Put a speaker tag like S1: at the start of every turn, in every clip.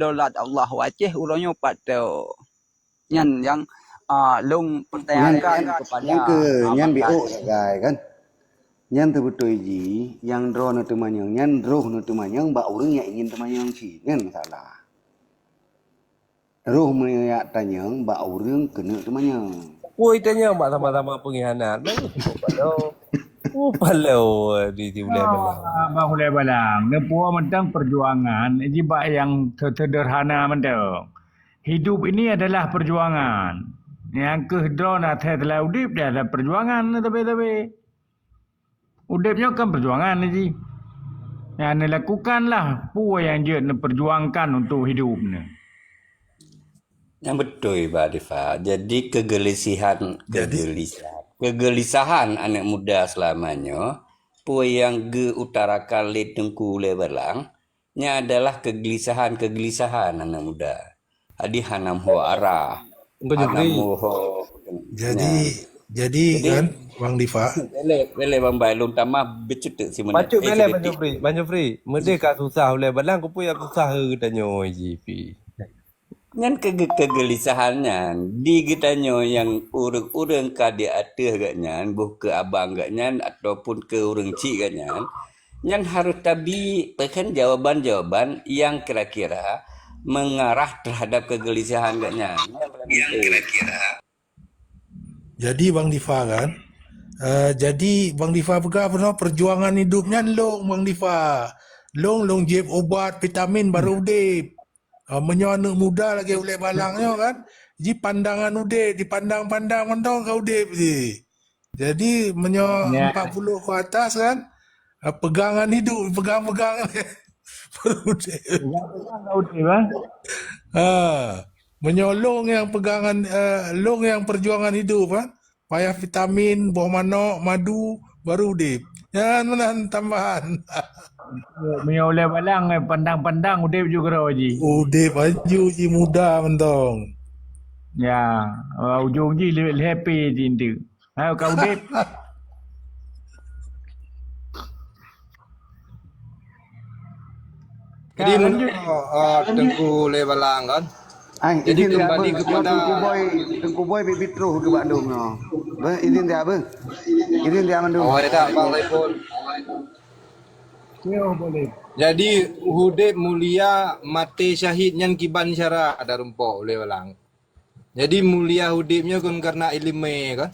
S1: dolat Allah wajih ulunyo pada nyan yang long pertanyakan kepada
S2: yang ke nyan
S1: abang
S2: BO segai kan nyan tu betul ji yang draw na temanyang nyan draw na temanyang ba orang yang ingin temanyang si nyan masalah roh meyak tanyang ba orang kena temanyang
S3: Woi tanya mak sama-sama pengkhianat. Palau di Ulay Balang.
S4: Bang Ulay Balang, nepua mentang perjuangan, jibak yang sederhana mentang. Hidup ini adalah perjuangan. Yang kehdron atau telah udip dia adalah perjuangan tapi. Udipnya kan perjuangan ji. Yang dilakukanlah pua yang dia perjuangkan untuk hidupnya.
S5: Yang betul Pak Difa. Jadi kegelisahan anak muda selamanya, pua yang utarakan le Tengku Ulay Balang, nya adalah kegelisahan anak muda. Adi hanam ho arah. Hanam ho.
S6: Jadi kan Bang Difa.
S5: Bele Bang Bailun tamah becutek si menit.
S3: Pacuk bele Bang Jofri. Merdeka susah Ulay Balang, kupu yang susah tanya GP.
S5: Ngan kegelisahannya di gitanyo yang urang-urang ka di ateh gaknya buh ke abang gaknya ataupun ke urang cik gaknya yang harus tabi pekan jawaban-jawaban yang kira-kira mengarah terhadap kegelisahan gaknya yang kira-kira.
S6: Jadi Bang Difa kan jadi Bang Difa pernah perjuangan hidupnya long Bang Difa long jeb obat vitamin baru udip menyono muda lagi Ulay Balangnya kan ji pandangan ude dipandang-pandang mentong kau udip ji jadi 40 ke atas kan pegangan hidup pegang-pegang udip menyolong yang pegangan long yang perjuangan hidup kan payah vitamin buah manok madu baru udip ya menahan tambahan
S4: Ulay Balang pandang-pandang udip juga Haji.
S6: Udip baju ji muda mentong.
S4: Ya, ujung ji happy ji itu. Ayo kau udip.
S7: Jadi Tengku Ulay Balang kan.
S2: Jadi
S7: kembali kepada
S2: Tengku Boy bibitruh ke Bandung no. Izin dia bang. Izin dia mandung.
S7: Oh ada Bang Laipun. Jadi hudip mulia mati syahid nyan kiban syara ada rumpok Ulay Balang. Jadi mulia hudipnya kan karena ilmu kan.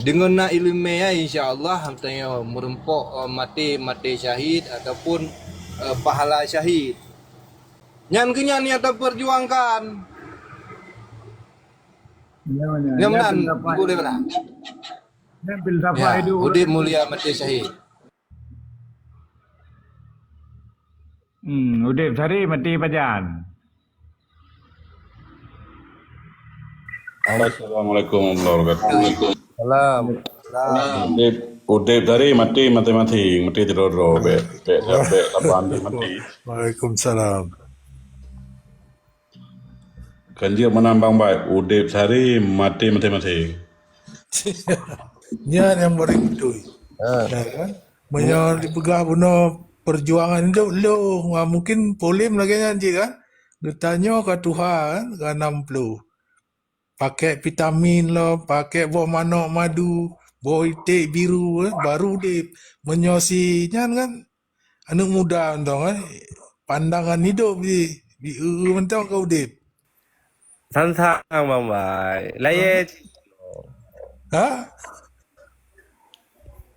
S7: Dengan nak ilmu ya insyaallah hamtanya merempok mati syahid ataupun pahala syahid. Nyan kenyan niat perjuangkan. Nyaman Ulay Balang. Ya, hudip mulia mati syahid.
S4: Udip sari mati pajan.
S8: Assalamualaikum warahmatullahi wabarakatuh.
S3: Salam.
S8: Udip dari mati jero be sampai mati.
S6: Waalaikumsalam.
S8: Kanjir menambang baik udip sari mati.
S6: Nyan yang paling betul. Ya kan? Menyo dipegang bunuh perjuangan itu lo mungkin polim lagi nanti kan ditanya ke Tuhan ke 60 pakai vitamin lo pakai buah manok madu buah itik biru baru dip menyosinya kan anak muda entong kan pandangan hidup di mentong kau dip
S3: Sansang mamai. Layet.
S6: ha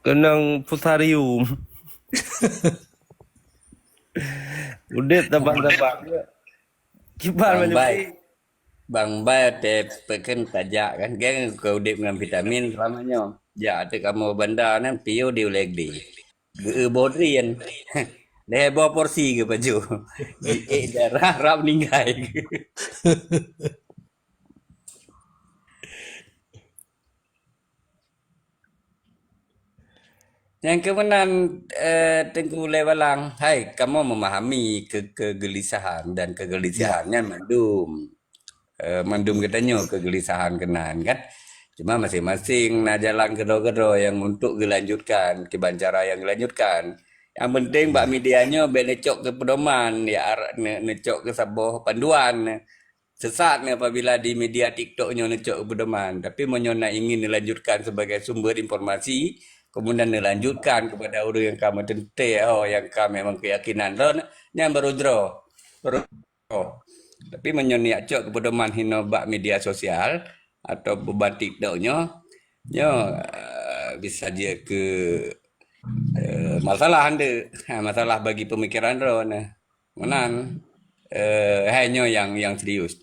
S3: Kenang pusarium. Udah tabang-tabang. Kibar macam
S5: Bang Bay te peken tajak kan geng ke udip dengan vitamin selamanya. Ja te kamu benda nan pio di ulegdi. Ge bodrian. Deh bawa porsi ke baju. Darah rap ninggai. Yang kemudian Tengku Ulay Balang, hai kamu memahami kegelisahan dan kegelisahannya mandum katanya kegelisahan kenan kan. Cuma masing-masing nah jalan kedo-kedo yang untuk dilanjutkan, kiban cara yang dilanjutkan. Yang penting bak medianya be necok ke pedoman ya necok ke saboh panduan. Sesat apabila di media TikToknya necok ke pedoman. Tapi menyona ingin dilanjutkan sebagai sumber informasi, kemudian dilanjutkan kepada orang yang kamu tente, yang kamu memang keyakinan yang baru draw. Baru draw. Tapi menyona cok ke pedoman hino bak media sosial atau beban TikToknya, bisa dia ke masalah anda, masalah bagi pemikiran ron, menan. Hanya yang serius.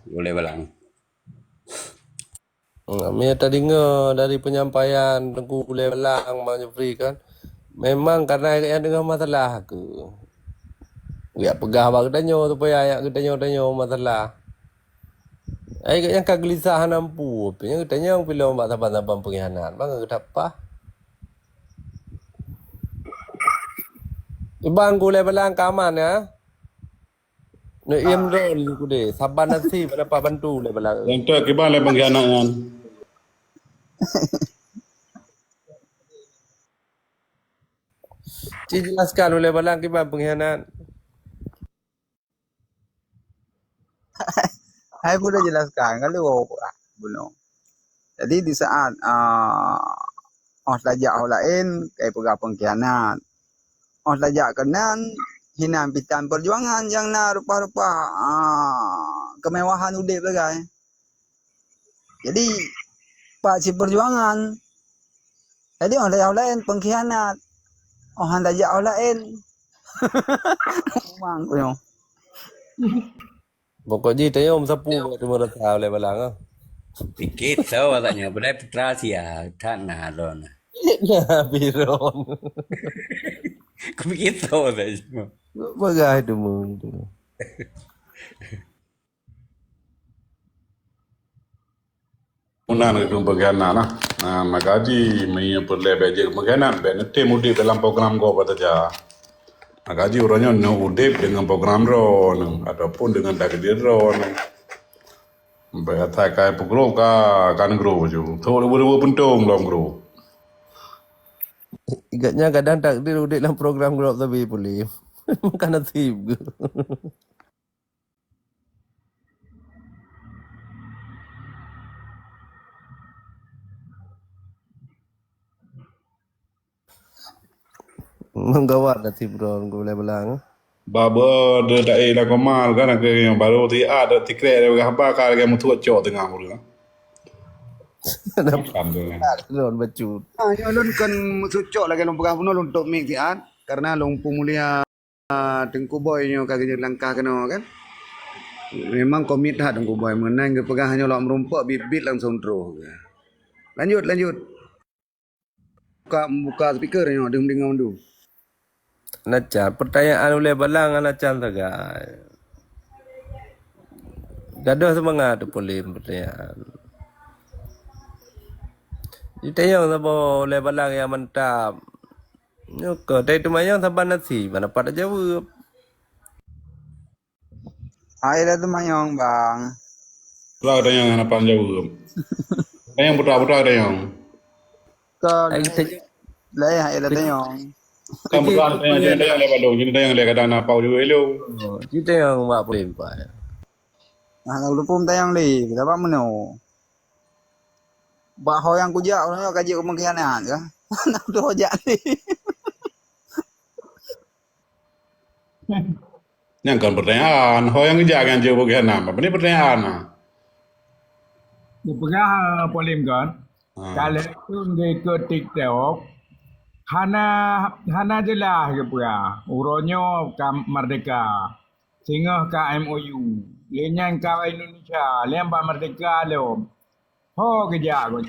S5: Boleh balang.
S3: Kami tadi dengar dari penyampaian Tengku Boleh Belang Bang Jeffrey kan. Memang karena yang dengar masalah ke. Ya pegah bang tanya tu payah ayak kita tanya masalah. Ai yang kegelisahan ampu, punya tanya yang pilih mbak tapan-tapan pengkhianat. Bang kita apa? Ibang Boleh Belang kaman ya. Nak iam rol ku deh. Sabar nasi pada Pak bantu Boleh Belang.
S8: Yang tu kiban le pengkhianatan.
S3: Cik jelaskan Boleh Belang kiban pengkhianat.
S1: Saya pun dah jelaskan kalau belum. Jadi di saat tajak orang lain kayak pegang pengkhianat. Tajak kenan hinan pitan perjuangan yang na rupa-rupa kemewahan udip bagai. Jadi pak si perjuangan. Jadi orang lain pengkhianat. Orang tajak orang lain. Memang punya.
S3: Pokoknya tanya sapu tu merasa Boleh Belang ah.
S5: Pikir tahu katanya, boleh putra sia, tanah ron.
S3: Nah, biron.
S5: Kau pikir tahu saja.
S3: Bagai tu mun tu.
S8: Unan itu pengkhianat lah. Nah, magaji mai perle beje pengkhianat be nete mudi dalam program ko bataja. Magaji orangnya no udip dengan program ron ataupun dengan takdir ron. Berkata kai pugro kan gro ju. Thor buru pentung long gro.
S3: Ingatnya kadang takdir udik dalam program grup tapi boleh. Makan nasib. Menggawat nasib bro Boleh Belang.
S8: Baba de dai la komal kan ke yang baru ti ada ti kre de haba ka ke mutu cok tengah mulu. Kan tu.
S3: Ron bacut.
S2: Nyolon kan sucok lagi long pegang puno untuk mikian karena long pemulia Tengku Boy nyo kagak langkah kena kan. Memang komit hat Tengku Boy menang ke pegang hanya lok merompak bibit langsung draw. Lanjut. Buka speaker nyo dengar dulu.
S3: Nacan pertanyaan Boleh Belang nacan sagai. Gaduh semangat tu boleh pertanyaan. Ditanya sama Boleh Belang yang mantap. Nyok dari tu mayang sampai nasi mana pada jawab.
S1: Air tu mayong bang.
S8: Lah ada yang hanapan jauh. Ada yang putra-putra ada yang.
S1: Ke
S3: Ai kita
S1: lain air tu mayong.
S8: Kan putra ada yang lepas dong. Jadi ada yang lepas kadang napau juga elo.
S3: kita yang buat boleh pak.
S1: Kalau lupa tayang li, kita apa meno. Bahawa yang kujak orangnya kaji kemungkinan ya. Nak tu hojak ni.
S8: Yang kan pertanyaan. Ho yang kerja kan jauh bagian apa? Ini pertanyaan.
S4: Dia pegah polim kan. Kalau tu dia ikut TikTok, hana jelas ke pegah. Uronyo ke Merdeka. Sehingga ke MOU. Lenyan ke Indonesia. Lembak Merdeka lo. Ho kerja ko.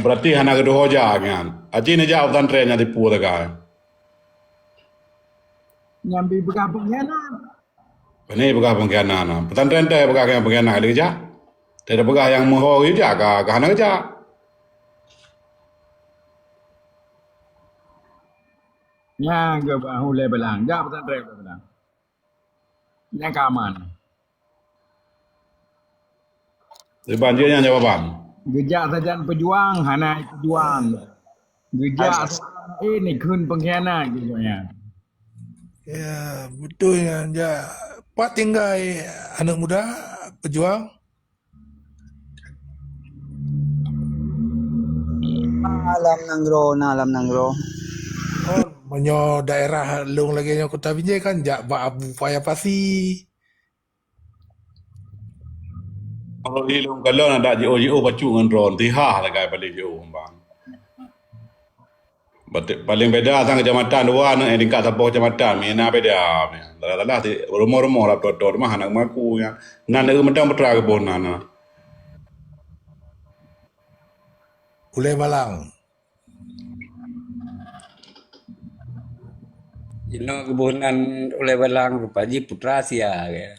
S8: Berarti hana kedua hoja kan. Aji ni jauh dan trennya di pulau kan.
S4: Nyambi pegah pengkhianat.
S8: Ini bekas pengkhianat. Pesantren teh bekas yang pengkhianat lagi kerja. Tidak bekas yang mohon kerja ke hana kerja.
S4: Yang ke Boleh Belang. Jak pesantren Boleh Belang. Yang keaman.
S8: Jadi banjirnya jawaban.
S4: Gejak saja pejuang, hana pejuang. Gejak Ini kun pengkhianat gitu ya.
S6: Ya, betul ya. Ya, Pak tinggal anak muda pejuang.
S1: Alam nang ro.
S6: Oh, menyo daerah lung lagi nyo Kota Binjai kan jak ba abu payah pasi.
S8: Kalau ilung kalau nak JO bacu dengan drone tihah lah kai balik JO bang. Paling beda sang kecamatan dua nak tingkat sapau kecamatan mina beda ni. Dalah ti rumah-rumah lah dot mah anak maku ya. Nan mentang betra ke bonan.
S6: Ulai Balang.
S5: Ino kebunan oleh balang rupaji putra sia ke.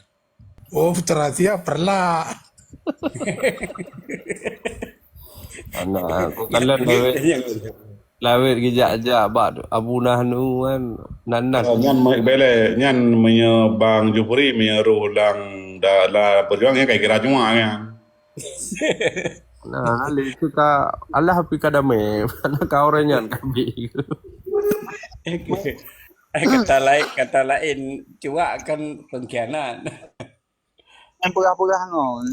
S6: Oh, Putra Asia perla.
S3: Anak aku kalau lawet gejak-jak bak abu nahnu kan nanas.
S8: Nyan bele nyan menye bang Jupri menye rulang dah perjuang yang kai kira cuma kan.
S3: Nah, ali itu ka Allah pi kadame anak kau renyan kabi.
S5: Kata lain cuak kan pengkhianat.
S1: Yang pegah-pegah ngon.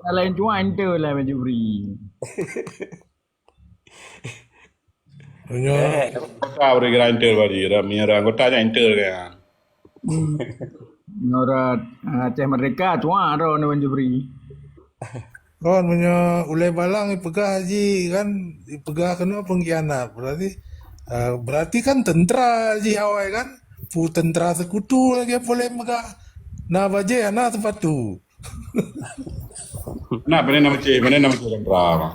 S4: Lain cuma ente lah Jupri.
S6: Menyo
S8: Kota beri kira inter bagi dah menye anggota nya inter kan.
S4: Norat Aceh Merdeka cuma ro ni Jupri.
S6: kon menyo Ulai Balang ipegah haji kan ipegah kena pengkhianat. Berarti kan tentera haji awai kan. Pu tentera sekutu lagi boleh megah. Nah baje ana sepatu.
S8: Nah, mana nama cik tentera.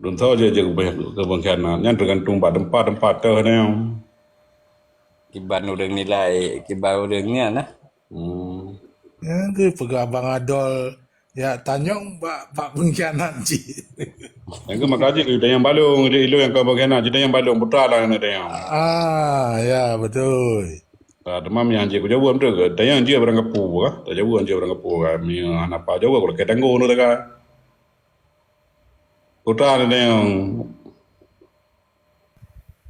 S8: Don't tahu je kebangkitan. Yang tergantung pada tempat tu ni.
S5: Kiban orang nilai, kiban orangnya nah.
S6: Ya ke pegah Bang Adol. Ya tanyong pak pengkhianat ji.
S8: Yang makaji kita yang balung, dia ilu yang kebangkitan, kita yang balung putra lah ni dia.
S6: Ya betul.
S8: Demam yang je jauh tu ke, dia yang dia berang kepu ke, tak jauh dia berang kepu ke, mi anak apa jauh kalau kita tangguh tu kan. Putra ni dia yang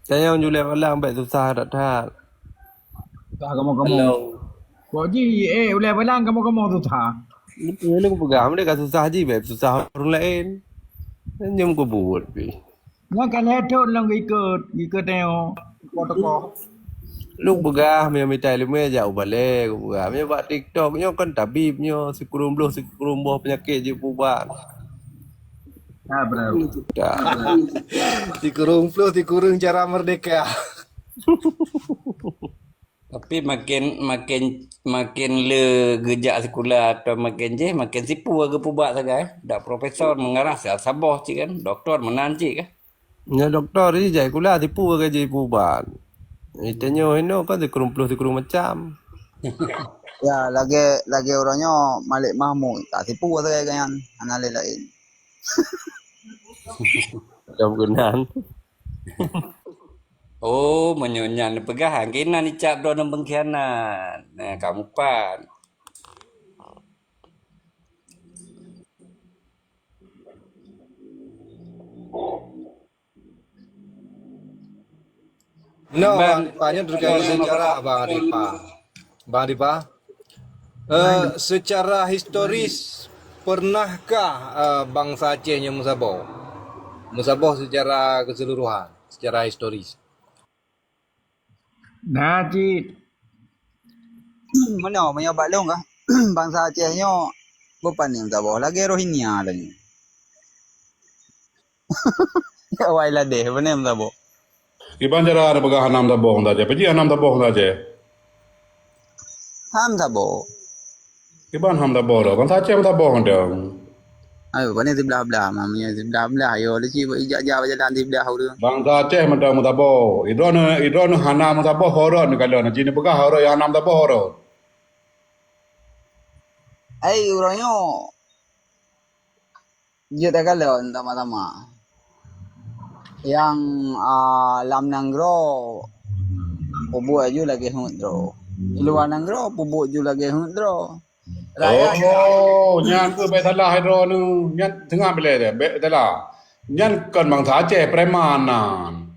S3: Saya yang julai malang baik susah tak tak.
S4: Tak kamu. Kau ji Ulai Balang kamu tu tak.
S3: Lu pegang dia kat susah je baik susah orang lain. Nyum ko buat pi.
S4: Yang kan itu lang ikut tengok toko.
S3: Lu begah me mitai lu me jauh balik ko begah. Me buat TikTok nyo kan tabibnyo sikurum boh penyakit je puban.
S4: Ha bro.
S3: Tak.
S7: Tikurung flu, tikurung cara merdeka.
S5: Tapi makin le gejak sekolah atau makin sipu ke pubak sagai. Dak profesor mengarah sabah cik kan, doktor menan cik kan.
S3: Nya doktor ni jai kula tipu ke je puban. Itanyo ino kan sikurum macam.
S1: Ya, lagi orangnya Malik Mahmud. Tak tipu saya kan. Anak lain.
S3: Macam gunan.
S5: Oh, menyonyan pegahan. Kena ni cap doa dan pengkhianat. Nah, kamu pan.
S7: No, banyak terkait sejarah Bang Adipa. Secara historis pernahkah bangsa Aceh yang musabah secara keseluruhan, secara historis?
S4: Nah cik.
S1: Mana balong kah? Bangsa Acehnya bukan yang tabah lagi Rohingya lagi. Ya wailah deh, benar yang tabah.
S8: Iban cara ada pegang hanam tabung saja. Pergi hanam tabung saja.
S1: Ham tabah.
S8: Iban ham tabung dah. Kan saja tabung dah.
S1: Ayo, mana sebelah-belah, mamanya sebelah-belah. Ayo, dia cik ijak-ijak jalan sebelah tu.
S8: Bang Aceh macam tabung. Idron hanam tabung horon kalau nak cini pegang horon yang hanam tabung horon.
S1: Orangnya dia tak kalau sama-sama. Yang lam nanggro pubu aju lagi hundro. Luar nanggro pubu aju lagi hundro. Rakyat
S8: Oh, nyan ke be salah hidro nu. Nyan tengah bele de. Be salah. Nyan kan bang sace premanan.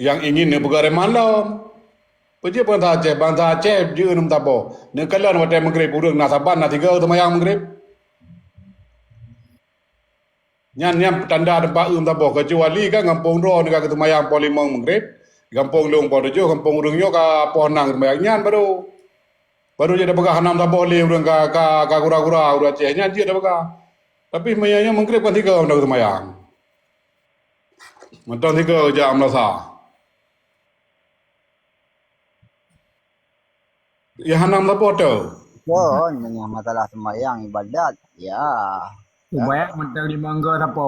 S8: Yang ingin ne pegare malam. Peje bang sace je num tabo. Ne kalan wate mengrib urang nasaban na tiga temayang mengrib. Nyan tanda tempat tabo kecuali kan kampung ro ne ka temayang polimong mengrib. Kampung long podojo, kampung urang yo ka ponang temayang nyan baru jadi pegah hanam tak boleh urang ka kura-kura urang Aceh nya dia dah pegah. Tapi mayanya mengkrip kan tiga undang semayang. Mentang tiga jam lasa. Ya hanam tak boleh.
S1: pun masalah sembahyang ibadat. Ya.
S4: Banyak mentang di mangga apa?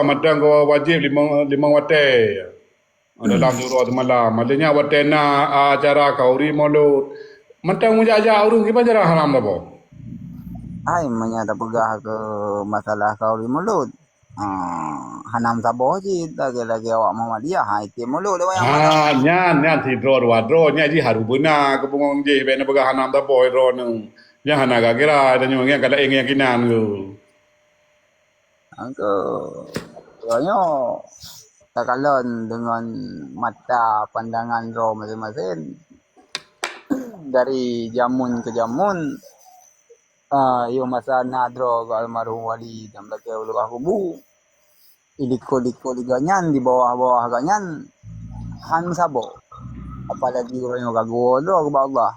S8: Mantang kau wajib lima wate. Dalam surau semalam. Maksudnya wate na acara kauri mulut. Mantang muja urang kita jarang hanam tak boleh.
S1: Ai menyata pegah ke masalah kauli mulut. Hanam saboh je lagi awak Muhammadiyah. Itu mulut dia yang
S8: Nyan si draw nya ji haru beuna ke pungong je be na pegah hanam tak boleh draw nu. Nya hana ka kira tanyo ngi kada ing yakinan ku.
S1: Angka Soalnya takalon dengan mata pandangan roh masing-masing dari jamun ke jamun yung masa nadro ke almarhum wali dan belakang ulama kubu iliko-liko ganyan di bawah-bawah ganyan han sabo apalagi orang yang gago lo ke Allah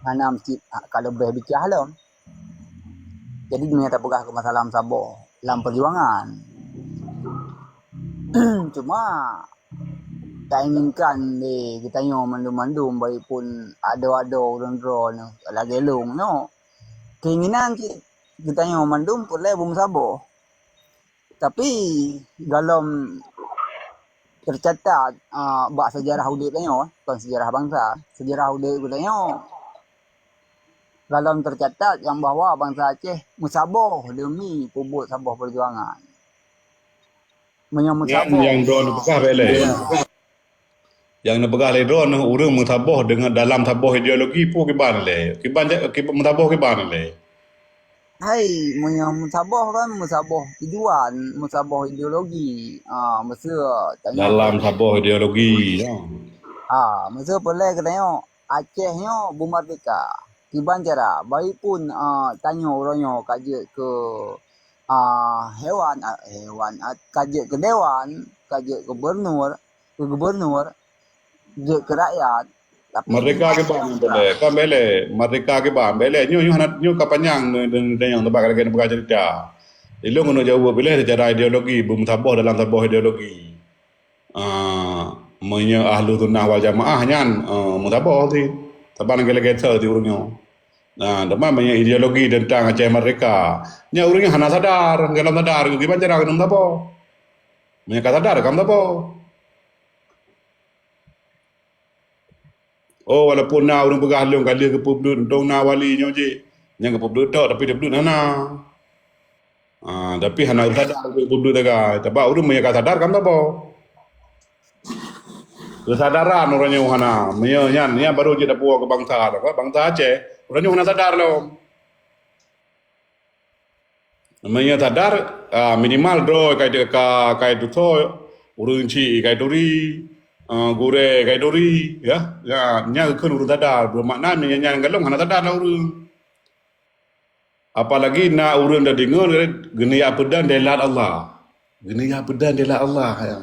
S1: hanam kalau berbicara halam jadi dunia tak pegah ke masalah sabo dalam perjuangan cuma tak inginkan kita nyo mandum-mandum baik pun ada orang drone lagi long no keinginan kita nyo mandum pulai bum sabo tapi dalam tercatat bak sejarah udip nyo bukan sejarah bangsa sejarah udip kita nyo dalam tercatat yang bahwa bangsa Aceh musaboh demi puput saboh perjuangan menyambut saboh
S8: Yang drone pegah bele. Yang nak pegah le drone urang mutaboh dengan dalam taboh ideologi pu ke ban le. Kiban mutaboh ke ban le.
S1: hai musaboh kan musaboh tujuan musaboh ideologi masa
S8: Dalam taboh ideologi.
S1: masa boleh katanya Aceh nyo bumerdeka kiban cara baik pun tanya orangnya kaji ke hewan kaji ke dewan kaji ke gubernur je ke rakyat tapi
S8: Merdeka ke ban bele. Kan bele. Merdeka ke ban bele. Nyu kapanyang dan yang tebak lagi nak cerita. Ilung ngono jauh bele secara ideologi bum taboh dalam taboh ideologi. Menya ahlu sunnah wal jamaah nyan mutaboh ti. Taban gele ti urangnya. Teman banyak ideologi tentang Aceh Merdeka. Nya urangnya hana sadar, dalam sadar gimana cara kenum taboh. Menya sadar kam taboh. Oh walaupun na urang pegah long kali ke pubdut dong na wali nyo je. Yang ke pubdut tok tapi pubdut hana. Tapi hana sadar ke pubdut daga. Tapi urang menya sadar kam taboh. Kesadaran orangnya hana. Menya nyan baru je dapuo ke bangsa ke bangsa Aceh. Orangnya hana sadar lo. Menya sadar minimal do kai tu so urang ci kai duri gore kai duri ya nya keun urang sadar bermakna nya ngalong hana sadar lah urang. Apalagi na urang dah dengar geni apedan delat Allah. Geni apedan delat Allah ya.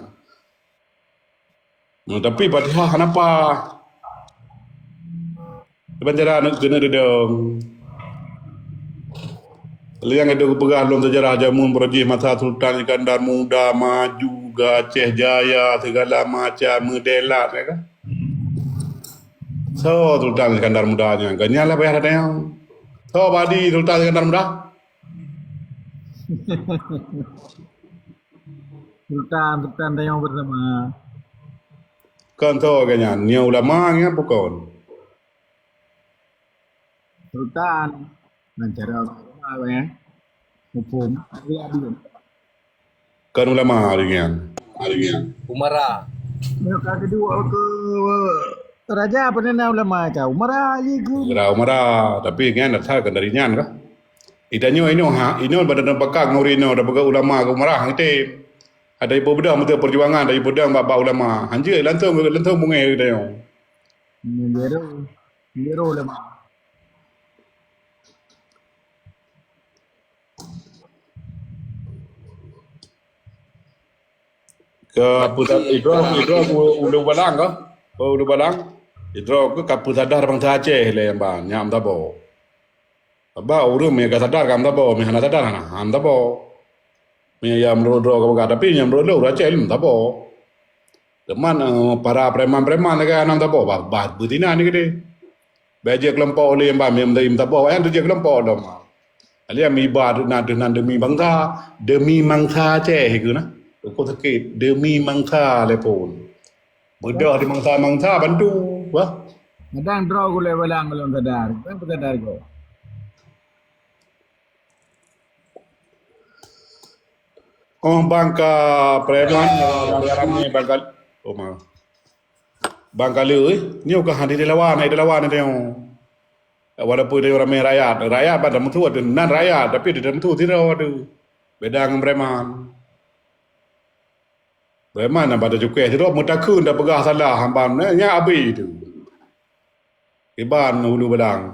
S8: Tapi Fatihah kenapa? Sebenarnya nak kena dedong. Liang ada pegah dalam sejarah jamun berjih masa Sultan Iskandar Muda maju ke Aceh Jaya segala macam modelat ya kan. So Sultan Iskandar Mudanya ganyalah bayar ada yang. So badi Sultan Iskandar Muda.
S4: Sultan tayang bersama.
S8: Kan so ganyan nya ulama nya bukan.
S4: Sultan cara apa ya? Hukum adil.
S8: Kan ulama dengan.
S7: Umara.
S4: Yang kedua ke Raja apa nena ulama kau? Marah je ke?
S8: Gerau marah, tapi kan datang kan dari nyan kah? Itanyo ini badan bakak ngurino da baga ulama ko marah ngite. Ada ibu bedang betul perjuangan, ada ibu bedang bapa ulama. Hanje lantong mungai kita yo.
S4: Biro ulama.
S8: Ke pusat itu ulu balang kah? Ulu balang. Itu ke pusat dar bang Aceh le ban nyam tabo. Ba urus me ka sadar kam tabo me hana sadar hana ham tabo. Me yam rodro ka baga tapi nyam rodro Aceh lim tabo. Teman para preman-preman ka nam tabo ba betina ni gede. Baje kelompok oleh mbak mem daim tabo yang tu je kelompok dom. Alia mi ba na demi mangsa Aceh ke na. Ko sakit demi mangsa le pun. Bedah di mangsa bantu. Wah.
S4: Kadang draw ku levelang belum sadar. Kan sadar kau.
S8: Oh bangka preman ramai bangkal. Oh ma. Bangkal ni ka hadi de lawan ni walaupun dia ramai rakyat pada mutu ada nan rakyat tapi di dalam tu tidak ada. Beda dengan preman. Preman pada cukai tidak mutakun dah pegah salah hamban nya abi tu. Iban ulu bedang.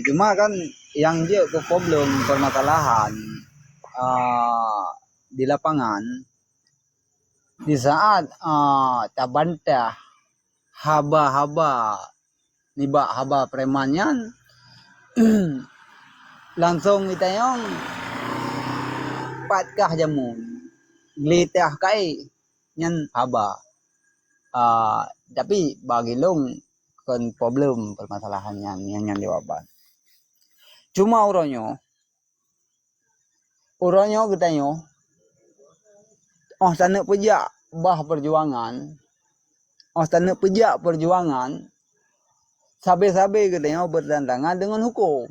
S1: Cuma kan yang dia ke problem permasalahan di lapangan di saat tabantah haba nibak haba premanyan langsung kita yang patkah jamun glitah kai nyan haba tapi bagi long kan problem permasalahan yang jawaban cuma uronyo kita sana pejak bah perjuangan sana pejak perjuangan sabe-sabe kita bertentangan dengan hukum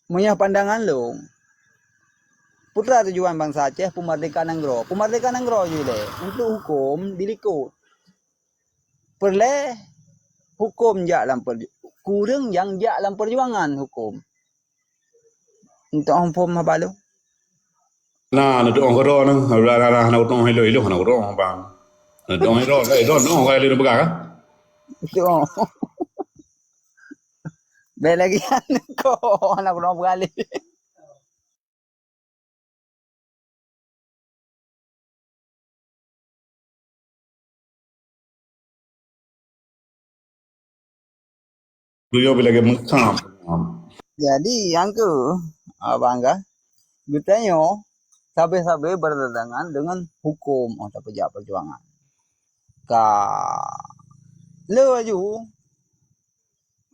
S1: punya pandangan lo putra tujuan bangsa Aceh pemerdekaan Nanggro juga untuk hukum dilikut perle hukum dalam kurang yang dalam perjuangan hukum untuk hukum apa lo
S8: Nah, nak orang koro nang, nak utong hello nak orang bang. Nak orang hello, no kaya liru begal.
S1: itu lagi ko anak orang bergali
S8: Beliau bila ke mengkam.
S1: jadi yang ke bangga kita sabe-sabe bertentangan dengan hukum atau pejak perjuangan ka le aju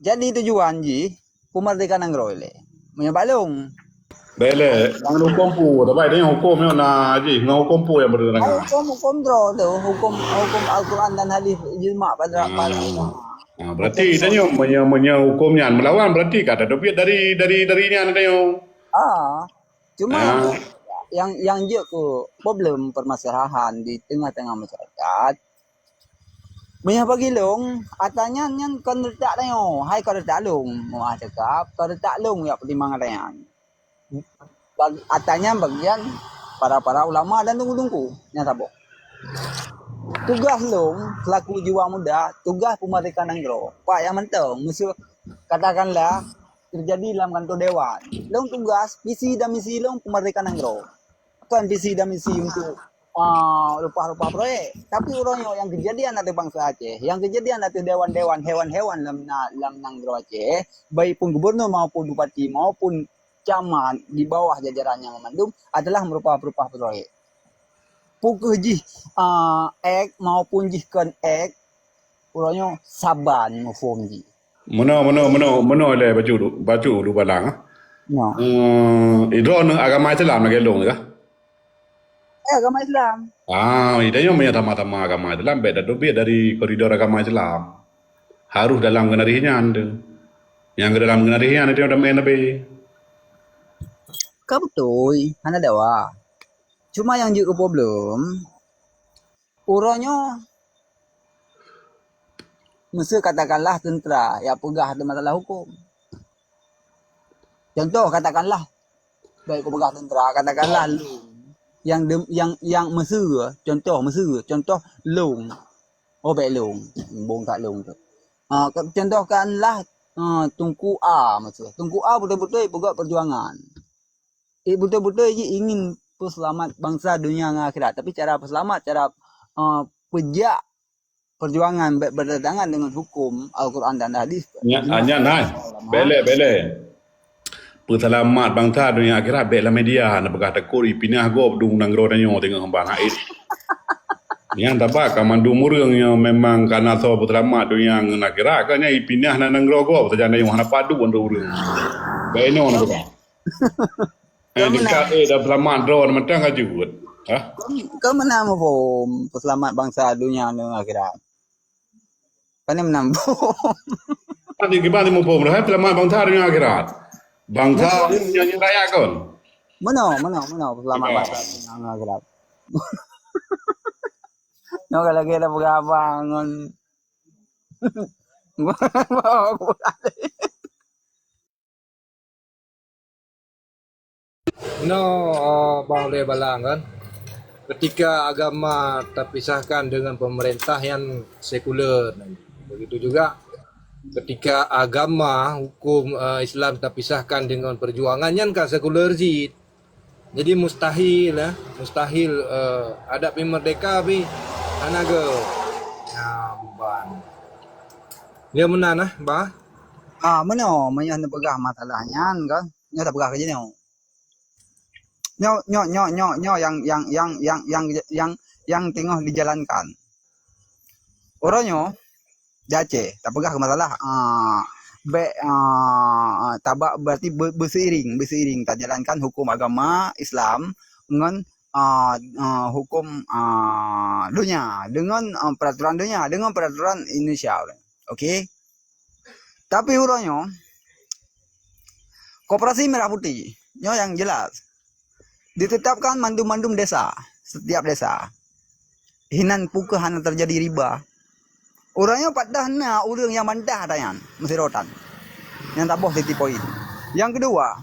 S1: jadi tujuan ji pemerdekaan Nanggro le menyebalung
S8: Bele, nganu kompu, tapi dia hukum yang na aji, ngau kompu yang berdengar.
S1: hukum draw tu hukum Al-Quran dan hadis ijma pada
S8: Berarti dia punya hukumnya melawan berarti kata dobiat darinya ada yang.
S1: Cuma yang je ke problem permasalahan di tengah-tengah masyarakat. Banyak bagi long, atanya nyan kan letak dah yo. Hai kau letak long, mau cakap kau letak long ya pertimbangan dah. Atanya bagian para ulama dan tunggu-tunggu nya sabok. Tugas long selaku jiwa muda, tugas pemerdekaan Nanggro. Pak yang mentang musuh katakanlah terjadi dalam kantor dewan. Long tugas visi dan misi long pemerdekaan Nanggro. Bukan visi dan misi untuk rupa-rupa proyek. Tapi orangnya yang kejadian ada bangsa Aceh, yang kejadian ada dewan-dewan hewan-hewan dalam Nanggro Aceh, baik pun gubernur maupun bupati maupun camat di bawah jajarannya memandum adalah merupakan proyek. Pukul jih ek maupun jih kan ek orangnya saban ngufum ji.
S8: Mana le baju lu balang.
S1: No.
S8: Itu agama Islam lagi long kah?
S1: Agama Islam.
S8: Idanya punya tama-tama agama Islam beda dobiat dari koridor agama Islam. Harus dalam genarinya anda. Yang ke dalam genarinya anda ada main lebih.
S1: Betul, hana dewa. Cuma yang juga problem Uronyo mesti katakanlah tentera yang pegah ada masalah hukum. Contoh katakanlah baik kau pegah tentera, katakanlah long yang Mesir, contoh long. Oh baik long, bong tak long tu. Contohkanlah Tunku A maksud. Tunku A betul-betul peguat perjuangan. Betul-betul dia ingin perselamat bangsa dunia dan akhirat. Tapi cara perselamat, cara pejak perjuangan berdatangan dengan hukum Al-Quran dan hadis.
S8: Hanya nai. Bele. Perselamat bangsa dunia akhirat bela media na berkata kori pinah go dung nang ro danyo tengah hamba hait. Yang tapak kamandu murung yang memang karena so perselamat dunia akhirat kan nyai pinah nang ro go terjana yang hana padu untuk urung. Beno na berkata. Dekat dah perselamat ro mentang kajut. Ha?
S1: Kau mana mau perselamat bangsa dunia dan akhirat? Pandai menambah.
S8: Nanti gimana mau pom dah perselamat bangsa dunia akhirat. Bangsa ni nyanyi raya kon.
S1: Mana selamat bangsa dunia akhirat. Nak lagi ada berabang.
S7: Bang Le Balang kan. Ketika agama terpisahkan dengan pemerintah yang sekuler. Begitu juga ketika agama hukum Islam terpisahkan dengan perjuangan yang kan sekuler jid. Jadi mustahil ada pi merdeka pi anaga. Ban. Dia menan bah.
S1: Mana nak pegah masalahnya kan? Nya tak pegah ke ni. Nyo yang tengah dijalankan. Orangnya Aceh tak pegah ke masalah. Tabak berarti berseiring tak jalankan hukum agama Islam dengan hukum dunia, dengan peraturan dunia, dengan peraturan Indonesia. Okey. Tapi orangnya Koperasi Merah Putih, yang jelas ditetapkan mandum-mandum desa, setiap desa. Hinan puka hana terjadi riba. Orangnya padah na orang yang mandah dayan, mesti rotan. Yang tak boh titik poin. Yang kedua,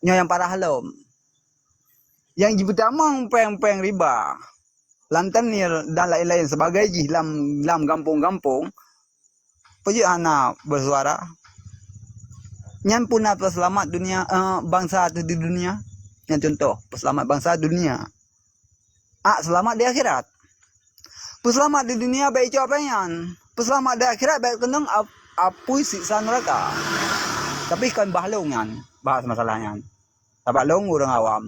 S1: yang parah halom. Yang pertama peng riba. Lantanir dan lain-lain sebagai lam kampung-kampung. Pergi ana bersuara. Yang punah perselamat dunia bangsa di dunia. Yang contoh, perselamat bangsa dunia. Selamat di akhirat. Peselamat di dunia baik jawapannya. Peselamat di akhirat baik kenang apui siksa neraka. Tapi kan bahlongan bahas masalahnya. Tapak long orang awam.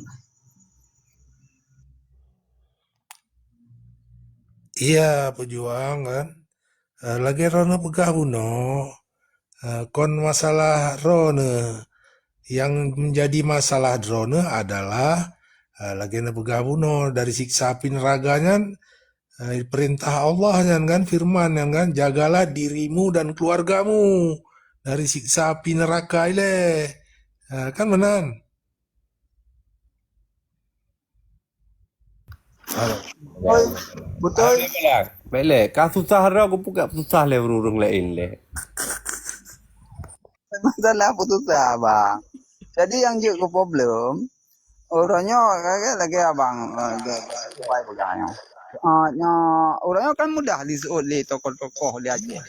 S6: Iya pejuang kan. Lagi rono pegah buno. Kon masalah rone. Yang menjadi masalah drone adalah lagi pegah buno dari siksa api neraganya. Perintah Allah kan firman kan jagalah dirimu dan keluargamu dari siksa api neraka ile kan benar.
S1: Betul.
S3: Baik, kau susah dah aku pun susah le urung lain le.
S1: Masalah putus bang. Jadi yang juga problem orangnya lagi abang supaya pegangnya. Orangnya kan mudah disuut oleh tokoh-tokoh dia aja.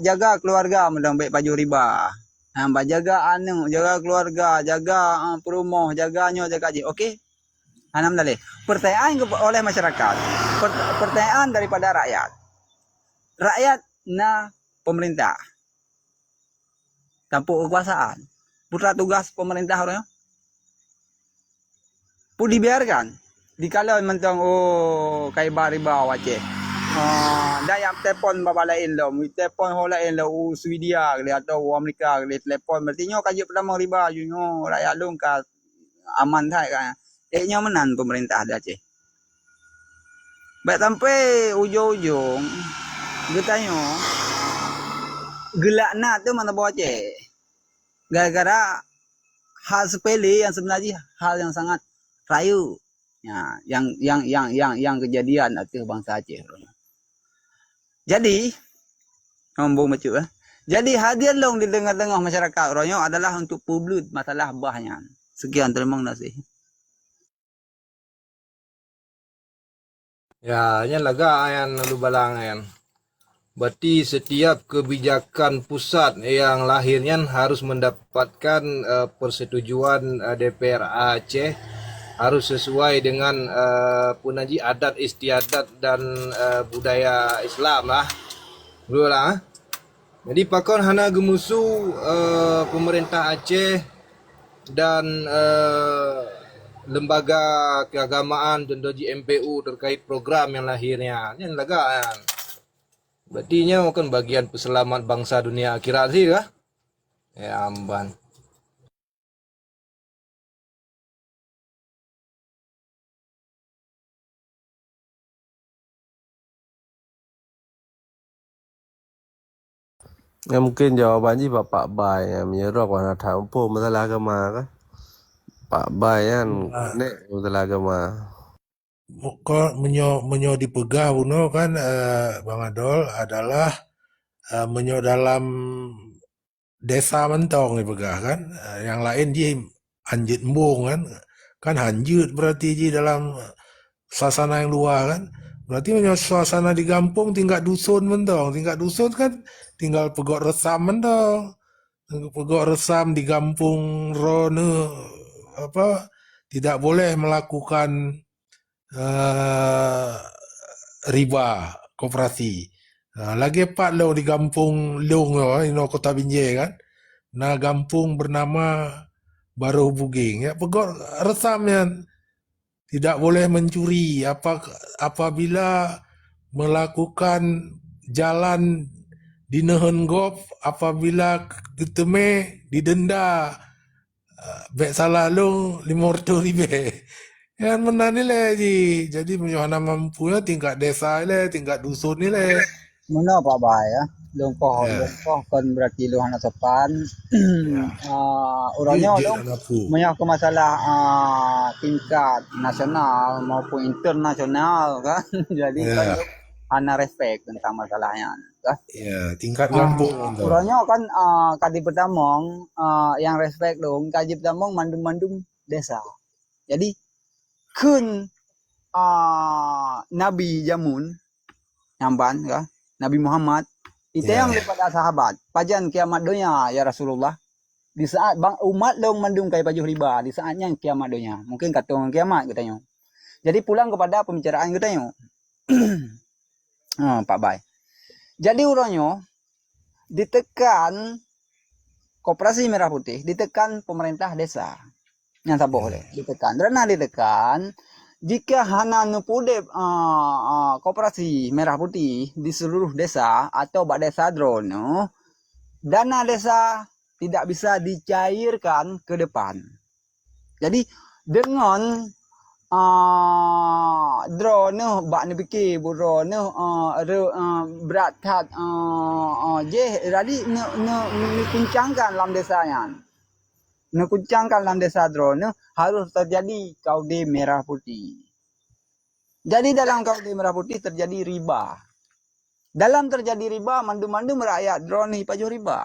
S1: Jaga keluarga mendang baik baju riba. Jaga keluarga, jaga perumah, jaga aje. Okey. Anam dalih. Pertanyaan oleh masyarakat. Pertanyaan daripada rakyat. Rakyat na pemerintah. Tanpa kekuasaan. Putra tugas pemerintah orangnya. Pun dibiarkan. Dikala mentang kaibar riba wace. Dan yang telefon bapa lain lo, telefon hol lain lo Swedia ke atau Amerika ke telefon berarti nyo kaji pertama riba junyo rakyat long ka aman thai kan. Nyo menan pemerintah ada Aceh. Baik sampai ujung-ujung getanyo gelakna tu mana bawa Aceh. Gara-gara hal sepele yang sebenarnya hal yang sangat rayu. Ya, yang kejadian atuh bangsa Aceh. Jadi, ngomong macam Jadi hadir long di tengah-tengah masyarakat Ronyo adalah untuk publik masalah bahnya. Sekian, terima kasih.
S7: Ya, yang lega yang lalu balang yang. Berarti setiap kebijakan pusat yang lahirnya harus mendapatkan persetujuan DPR Aceh, harus sesuai dengan punaji adat istiadat dan budaya Islam lah. Betul lah. Jadi pakon hana gemusu pemerintah Aceh dan lembaga keagamaan contohnya MPU terkait program yang lahirnya. Yang lagaan. Berarti nya kan bagian peselamat bangsa dunia akhirat sih kah? Ya amban.
S3: Ya mungkin jawabannya Pak Bai yang menyerok warna tampu masalah agama kan. Pak Bai kan nek masalah agama.
S6: Kau menyo dipegah Uno kan Bang Adol adalah menyo dalam desa mentong dipegah kan. Yang lain dia anjit embung kan hanjut berarti ji dalam suasana yang luar kan. Berarti menyo suasana di kampung tingkat dusun mentong. Tingkat dusun kan tinggal pegok resam mentong. Pegok resam di kampung Rone apa tidak boleh melakukan riba koperasi. Lagi pak lo di kampung Long ino kota Binjai kan. Nah kampung bernama Baru Buging ya pegok resamnya tidak boleh mencuri apabila melakukan jalan di Nehen Gop apabila keteme didenda bek salah lo 500 ribu. Yang mana ni le ji. Jadi mana mampu ya tingkat desa le, tingkat dusun ni le.
S1: Mana Pak Bai ya? Longpoh kan berarti lu hana sopan. Orangnya dong banyak ke masalah tingkat nasional maupun internasional kan. Jadi kan hana respect tentang masalahnya. Kan?
S6: Ya, tingkat kampung.
S1: Orangnya kan kadi pertamong yang respect dong. Kadi pertamong mandum-mandum desa. Jadi kun Nabi Jamun nyamban ya Nabi Muhammad itu yang daripada sahabat pajan kiamat dunia ya Rasulullah di saat bang umat dong mandung kai pajuh riba di saatnya kiamat dunia mungkin kata orang kiamat katanya jadi pulang kepada pembicaraan katanya Pak Bai jadi orangnya ditekan Koperasi Merah Putih ditekan pemerintah desa yang tak boleh ditekan. Karena ditekan, jika hana nupude Koperasi Merah Putih di seluruh desa atau bak desa drone, dana desa tidak bisa dicairkan ke depan. Jadi dengan drone bak ni fikir drone berat kat je jadi ni kuncangkan dalam desanya. Nekuncangkan dalam desa drone harus terjadi kaude merah putih. Jadi dalam kaude merah putih terjadi riba. Dalam terjadi riba, mandu-mandu merakyat drone pajuh riba.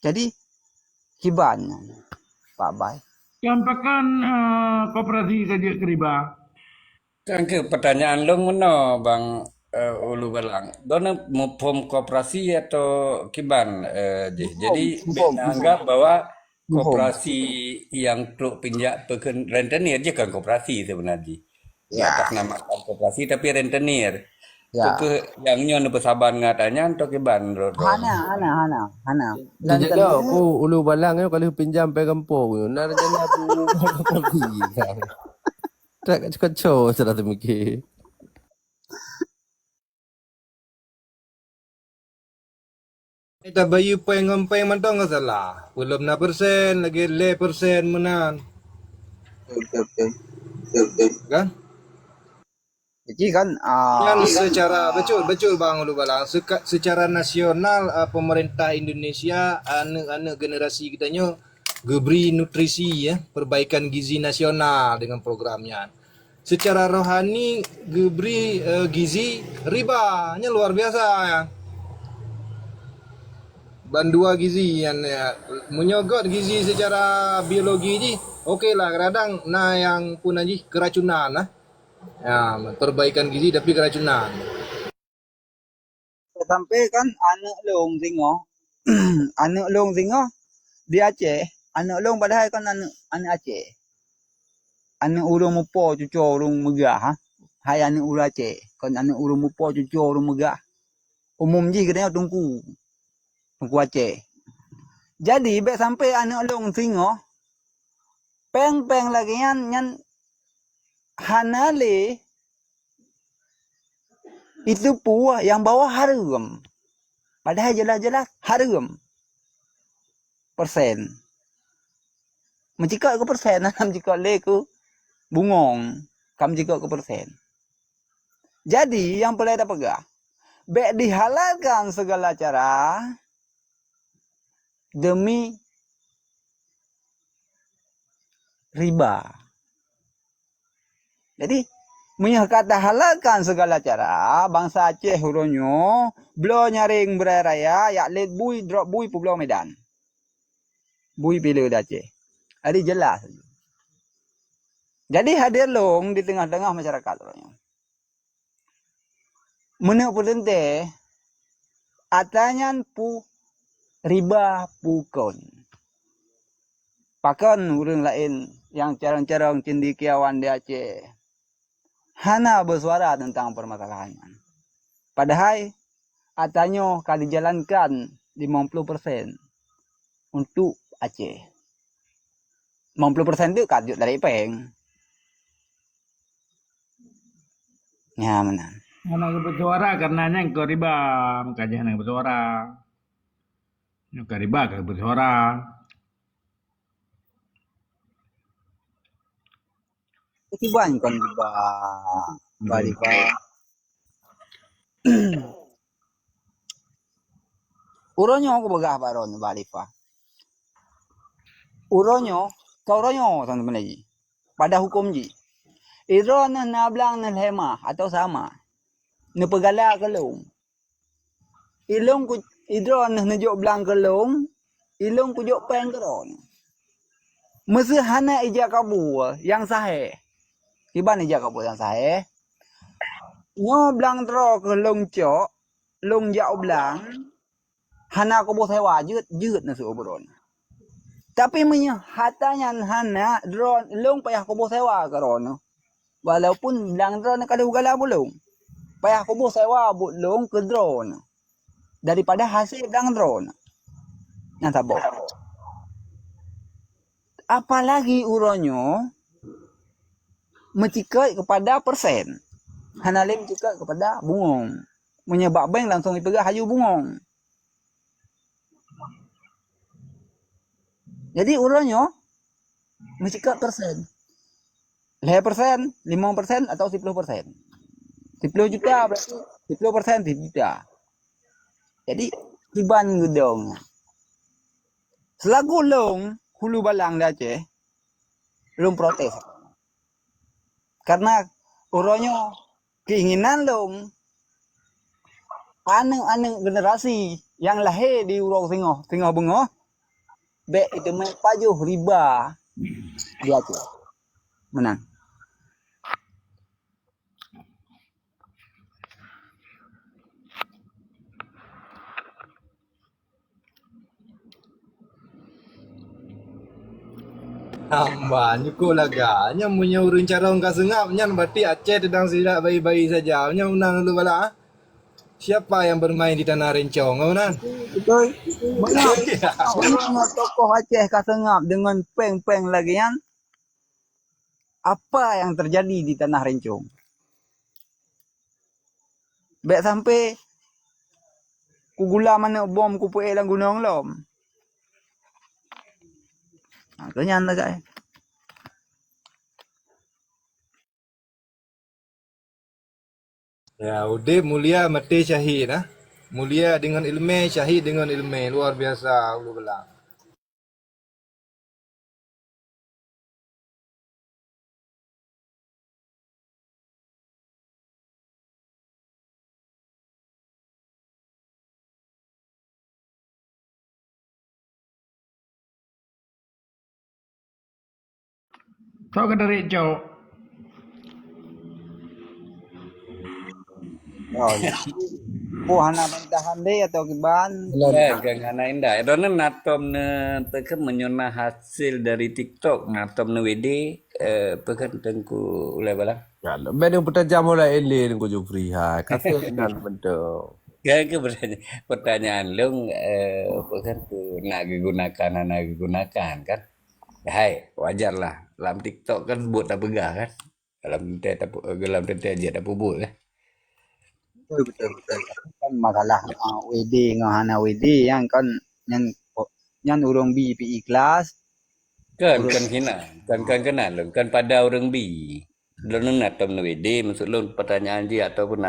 S1: Jadi hiban Pak Bai.
S4: Campakan koperasi saja ke riba.
S5: Kan ke pertanyaan lo mana Bang Ulu Balang. Dona mau form koperasi atau kiban jadi anggap bahwa koperasi yang truk pinjak peken rentenir je kan koperasi sebenarnya. Ya. Tak namakan koperasi tapi rentenir.
S1: Ya.
S5: Itu yang nyon persaban ngatanya atau kiban
S1: Hana.
S3: Jadi aku Ulu Balang kalau pinjam pe kampung nak jadi aku koperasi kan. Tak kacau cara tu mikir.
S7: Kita bayu pengempai mantong salah. Belum na persen lagi le persen menan. Kan?
S1: Jadi kan
S7: Yang secara betul Bang Ulu Balang secara nasional pemerintah Indonesia anak-anak generasi kita nyo Geberi nutrisi ya, perbaikan gizi nasional dengan programnya. Secara rohani geberi gizi ribanya luar biasa ya. Bandua gizi yang ya, menyogot gizi secara biologi ji. Okey lah kadang nah yang pun aja keracunan lah. Ya, perbaikan gizi tapi keracunan.
S1: Sampai kan anak long tengok anak long tengok di Aceh, anak long padahal kan anak Aceh, anak urung mupo cucu urung megah ha. Hai anak urang Aceh kan anak urung mupo cucu urung megah umum je katanya tungku Aceh. Jadi baik sampai anak long tengok peng lagi nyan hanale itu puah yang bawah harum. Padahal jelas-jelas harum. Persen. Mencikak ke persen, nam cikak le ke bungong. Kam cikak ke persen. Jadi yang boleh dapat pegah. Baik dihalalkan segala cara demi riba. Jadi Munya kata halalkan segala cara, bangsa Aceh huronyo, belo nyaring berai raya, yak let bui, drop bui pu Pulau Medan. Bui pilih dah Aceh. Jadi jelas. Jadi hadir long di tengah-tengah masyarakat huronyo. Menuk pudente, atanyan pu riba pukon. Pakon urang lain yang carang-carang cendikiawan di Aceh. Hana bersuara tentang permasalahannya. Padahal atanyo kali jalankan 50% untuk Aceh. 50% itu kajut dari Peng. Ya mana?
S4: Anak bersuara karena yang ke riba, makanya anak bersuara. Yang ke riba ke bersuara.
S1: Ketiban kan riba. Uronyo aku begah baron balifa. Uronyo, kau uronyo teman-teman lagi. Pada hukum ji. Iron na nablang na lema atau sama. Nepegala kelong. Ilong ku idron na najok blang kelong. Ilong ku jok peng keron. Mesti hana ija kabu yang sahih. Iban ija kabu yang sahih. Nyo blang tro kelong cok. Long jauh blang. Hana ko bo sewa jut na su obron. Tapi punya hatanya hana drone long payah ko bo sewa karon. Walaupun blang drone kada ugala bulong. Payah ko bo sewa bu long ke drone. Daripada hasil blang drone. Yang tabo. Apalagi uronyo mencikai kepada persen. Hana le mencikai kepada bungong. Menyebab bank langsung dipegah hayu bungong. Jadi uronyo mencikat persen. 5%, 5% atau 10%. 10 juta berarti 10% 10 juta. Jadi riban gedong. Selagu long hulu balang dah Aceh, long protes. Karena uronyo keinginan long aneng generasi yang lahir di urang Tengah Bengoh Bek itu main pajuh riba di Aceh. Menang.
S7: Hamba nyuko laga. Nya punya urun cara engkau sengap. Nya berarti Aceh sedang tidak baik-baik saja. Nya menang dulu bala. Siapa yang bermain di tanah rencong? Menang.
S1: Betul. Menang tokoh Aceh kasengap dengan peng-peng lagi kan. Apa yang terjadi di tanah rencong? Bek sampai ku gula mana bom ku puai lang gunung lom. Nah, kenyan lah guys.
S7: Ya, udah mulia mati syahid ah. Mulia dengan ilmu, syahid dengan ilmu. Luar biasa ulu belang.
S4: So ke dari cok.
S1: Oh, hana bentahan deh atau kiban.
S5: Gak indah. Karena natom ne pekan menyona hasil dari TikTok natom ne WD pekan tengku ulai balang.
S3: Kalau benar petajam mulai elin ko Jufri ha. Kasih dengan bentuk.
S5: Ke pertanyaan lu pekan tu nak digunakan kan? Hai, wajar lah. Dalam TikTok kan buat tak pegah kan? Dalam tete aja tak pubul kan?
S1: Betul. Kan masalah WD ngahana WD yang kan yang urang bi pi kelas.
S5: Kan kena. Kan kenal lu. Kan pada orang bi. Lalu natom na WD, maksud lu pertanyaan je ataupun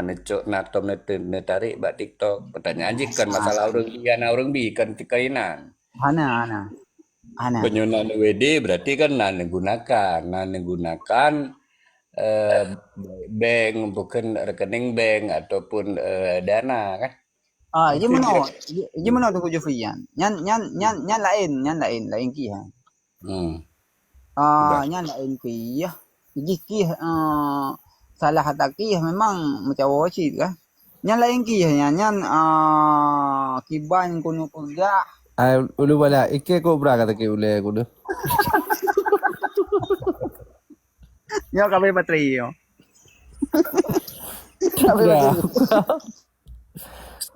S5: natom na tarik bak TikTok. Pertanyaan je kan masalah orang bi, orang bi kan kainan.
S1: Hana.
S5: Penyunan WD berarti kan gunakan bank bukan rekening bank ataupun dana kan.
S1: Ye mana tu Jufri yan. Nyan lain ki ha. Nyan lain ki ya. Ki salah hataki memang macam wasit kan. Nyan lain ki nyan kiban kuno kuda.
S3: Ai ulu bala ikke ko bra kata ke ule kudu.
S1: Nyo kabe patri yo.
S3: Ya.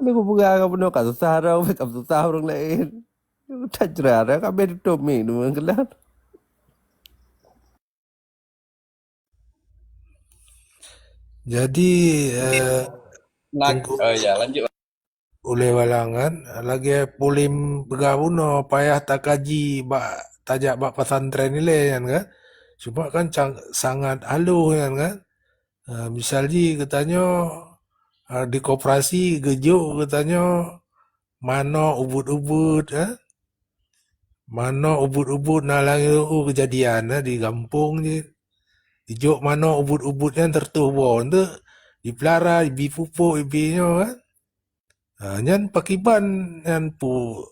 S3: Ini ko buga ka puno ka susah raw ka susah orang lain. Tajra ra ka be to mi nu kelan.
S6: Jadi
S5: Ya lanjut.
S6: oleh walangan lagi pulim bergabung payah tak kaji tajak bak pesantren ni kan. Cuma kan sangat halu kan. Misalnya katanya di koperasi gejuk katanya mana ubud-ubud mana ubud-ubud nalang kejadian di kampung je. Dijuk mana ubud-ubud yang tertubuh tu dipelihara ibi pupuk ibinya kan. Nyan pakiban yang pu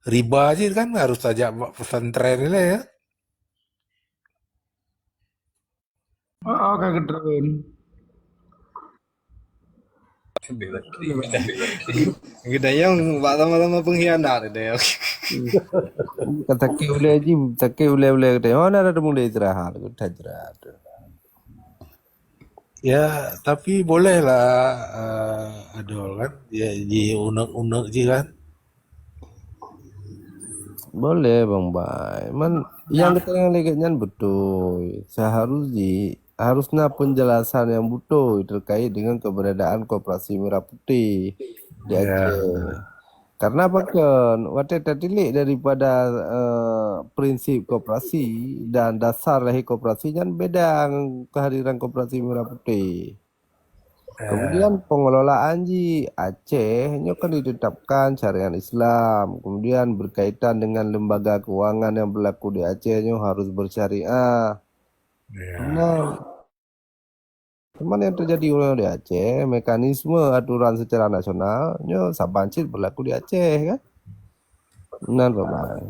S6: riba je kan harus tajak pesantren ni ya.
S4: Oh, kagedren.
S7: Kita yang lama-lama pengkhianat deh.
S3: Kata ke ule ji take ule kata oh nara mulai istirahat tajra.
S6: Ya, tapi bolehlah adol kan. Ya, di unek-unek je kan.
S3: Boleh Bang Bay. Man yang kita yang leganya betul. Harusnya penjelasan yang betul terkait dengan keberadaan Koperasi Merah Putih di Aceh. Karena apa kan waktu tertilik daripada prinsip koperasi dan dasar lahir koperasi kan beda dengan kehadiran Koperasi Merah Putih. Kemudian pengelolaan di Aceh nya kan ditetapkan syariat Islam. Kemudian berkaitan dengan lembaga keuangan yang berlaku di Aceh nya harus bersyariah. Nah, cuman yang terjadi di Aceh, mekanisme aturan secara nasional nya sabancit berlaku di Aceh kan. Benar Bapak.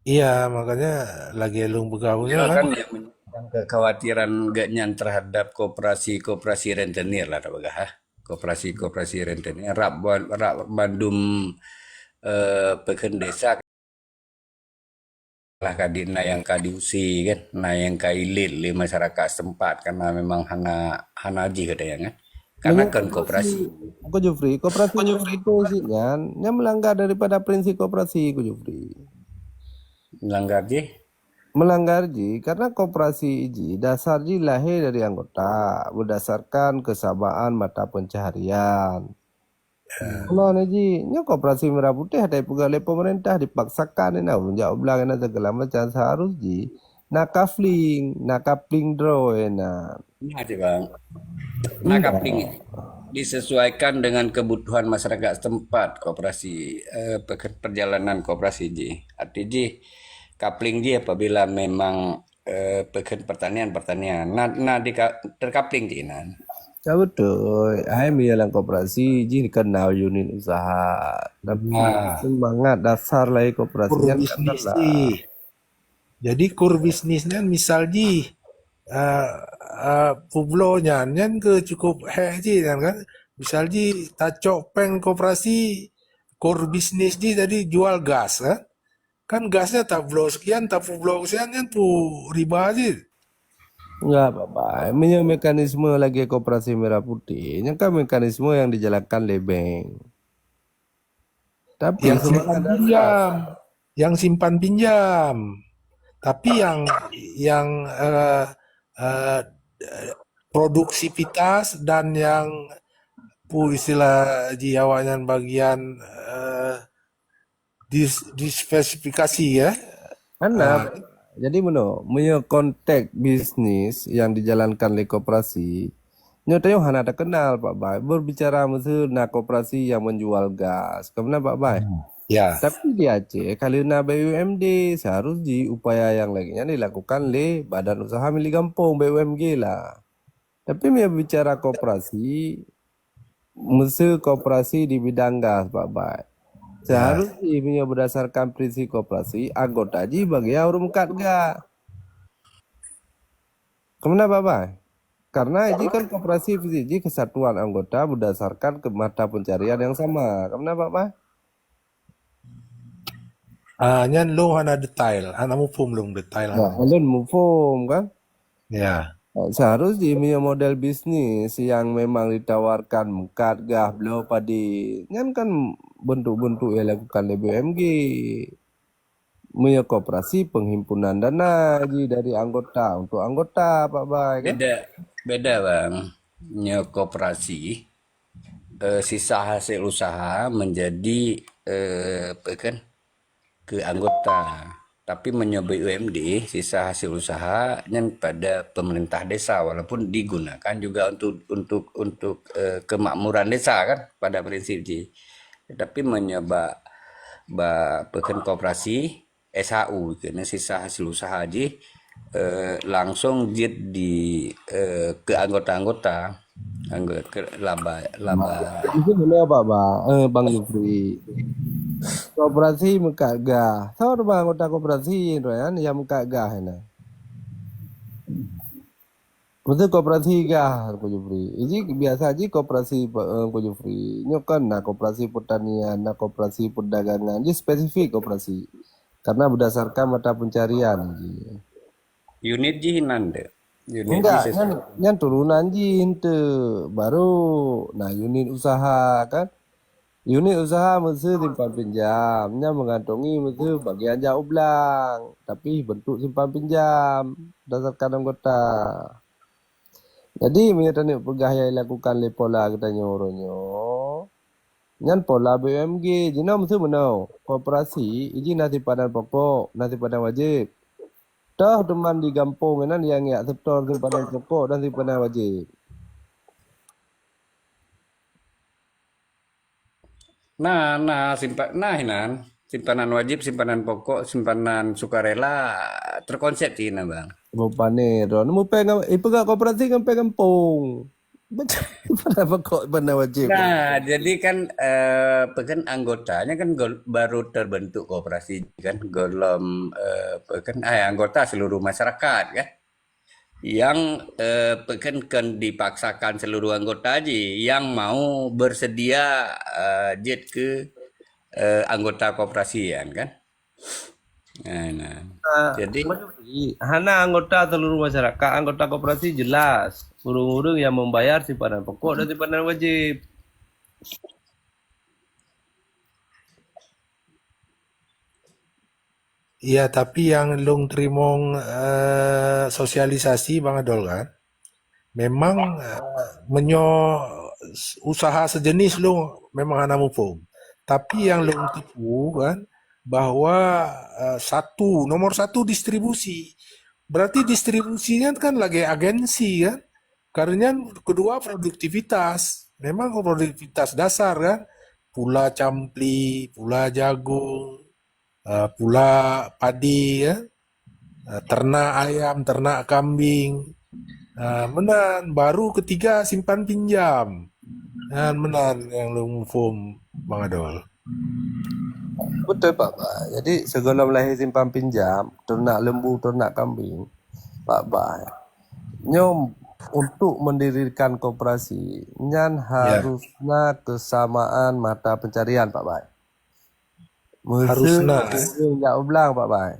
S6: Iya, makanya lagi elung bergabungnya kan.
S5: Yang kekhawatiran gaknya terhadap koperasi rentenir lah bagah. Koperasi rentenir rak bandum pekan desa lah kadina yang kadiusi kan, yang kailit li masyarakat setempat karena memang hana haji katanya kan. Karena kan koperasi.
S3: Ko Jufri, koperasi itu isinya melanggar daripada prinsip koperasi Ko Jufri. Melanggar ji karena koperasi ji dasar ji lahir dari anggota berdasarkan kesamaan mata pencaharian. Kalau ji nya Koperasi Merah Putih ada pegawai pemerintah dipaksakan ini menjawab belakang segala macam seharus ji nakapling draw enak.
S5: Ada bang. Nakapling disesuaikan dengan kebutuhan masyarakat setempat koperasi perjalanan koperasi ji. Arti ji kapling ji apabila memang pekerjaan pertanian terkapling ji nan.
S3: Ya betul. Hai menjalan koperasi, ji kenal unit usaha. Tapi
S6: Nah,
S3: semangat dasar lah
S6: core
S3: koperasinya tak
S6: bisnis
S3: kenal.
S6: ji. Jadi core bisnisnya misal ji publonya nyan ke cukup ji kan. Misal ji tacok peng koperasi core bisnis ji tadi jual gas kan. Kan gasnya tak blow sekian, tak blow sekian kan pu riba aja.
S3: Enggak apa-apa. Punya mekanisme lagi koperasi merah putih. Ini kan mekanisme yang dijalankan oleh bank. Tapi
S6: Yang
S3: semangat
S6: simpan
S3: dasar.
S6: pinjam, yang simpan pinjam. Tapi yang eh, produksivitas dan yang istilah jiawanya bagian dispesifikasi ya.
S3: Karena
S6: Ah,
S3: jadi punya konteks bisnis yang dijalankan oleh koperasi. Nyatanya hana ada kenal Pak Bay. Berbicara mesti na koperasi yang menjual gas. Kemana Pak Bay?
S6: ya.
S3: Tapi di Aceh, kalau na BUMD seharusnya upaya yang lainnya dilakukan oleh Badan Usaha Milik Kampung BUMG lah. Tapi bicara koperasi, mesti koperasi di bidang gas Pak Bay.
S6: Ya.
S3: Seharusnya punya berdasarkan prinsip koperasi, anggota ji bagi aurum katga. Kemana Pak Bay? Karena ini kan koperasi ini kesatuan anggota berdasarkan ke mata pencarian yang sama. Kemana Pak Bay?
S6: Nyan lo hana detail, hana mupum belum detail
S3: Nah,
S6: hana.
S3: kalian move on, kan?
S6: Ya.
S3: Seharusnya punya model bisnis yang memang ditawarkan mukat gah beliau padi kan bentuk-bentuk yang dilakukan oleh BUMG punya koperasi penghimpunan dana dari anggota untuk anggota Pak Bay kan.
S5: Beda bang. Nyo koperasi sisa hasil usaha menjadi apa kan ke anggota. Tapi menyobai UMD sisa hasil usaha yang pada pemerintah desa walaupun digunakan juga untuk kemakmuran desa kan pada prinsip ji. Tetapi menyoba pekan koperasi SHU karena sisa hasil usaha ji langsung jid di ke anggota-anggota anggota laba
S3: Itu benar Pak Bang Yufri. Koperasi muka gah. Tahu bang anggota koperasi itu kan yang muka gah ini. Betul koperasi gah Ko Jufri. Ini biasa aja koperasi Ko Jufri. Nyokan nah koperasi pertanian, nah koperasi perdagangan. Ini spesifik koperasi. Karena berdasarkan mata pencarian.
S5: unit ji nande unit ji
S3: Enggak, yang turunan ji ente baru nah unit usaha kan. Unit usaha mesti simpan pinjam, mengantongi mesti bagian jauh belang, tapi bentuk simpan pinjam berdasarkan anggota. Jadi menyatakan pegah yang dilakukan oleh pola kita nyoronyo. Nyan pola BUMG, jina mesti menau. Koperasi, izin nasi padan pokok, nasi padan wajib. Dah teman di kampung nan yang ya sektor simpanan pokok dan simpanan wajib.
S5: simpanan wajib, simpanan pokok, simpanan sukarela terkonsep sih nah bang.
S3: Rupane ron mu pegang pegak koperasi kan kampung. Simpanan pokok simpanan wajib.
S5: Nah, jadi kan pekan anggotanya kan baru terbentuk koperasi kan golom pekan anggota seluruh masyarakat kan yang pekan kan dipaksakan seluruh anggota aja yang mau bersedia jet ke anggota koperasi kan. Nah, jadi
S3: Hana anggota seluruh masyarakat, anggota koperasi jelas. Urung-urung yang membayar simpanan pokok dan simpanan wajib.
S6: Iya, tapi yang long terimong sosialisasi Bang Adol kan, memang menyo usaha sejenis lo memang anak mupung. Tapi yang long tipu kan bahwa nomor satu distribusi. Berarti distribusinya kan lagi agensi kan. Karena kedua produktivitas. Memang produktivitas dasar kan. Pula campli, pula jagung, pula padi ya, ternak ayam, ternak kambing. Menan baru ketiga simpan pinjam. Menan yang long form Bang Adol.
S3: Betul Pak Bai. Jadi sebelum lahir simpan pinjam, ternak lembu, ternak kambing, Pak Bai. Nyom untuk mendirikan koperasi, nyan
S6: Ya,
S3: harusnya kesamaan mata pencarian Pak Bai.
S6: harusnya.
S3: Mesti jauh belang Pak Bai.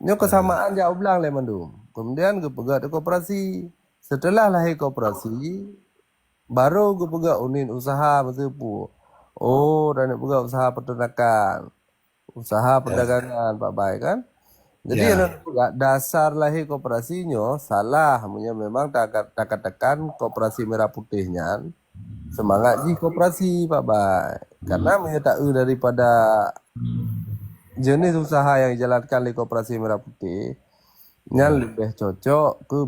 S3: Nyo kesamaan jauh belang le mendum. Kemudian gue pegat koperasi. Setelah lahir koperasi, baru gue pegat unit usaha masa pu. Oh, dan pegat usaha peternakan, usaha perdagangan Pak Bai kan. Jadi
S6: Ya,
S3: dasar lahir koperasinya salah, memang tak katakan koperasi merah putihnya semangat ji koperasi Pak Bai. Karena tak daripada jenis usaha yang dijalankan oleh koperasi merah putih yang lebih cocok ke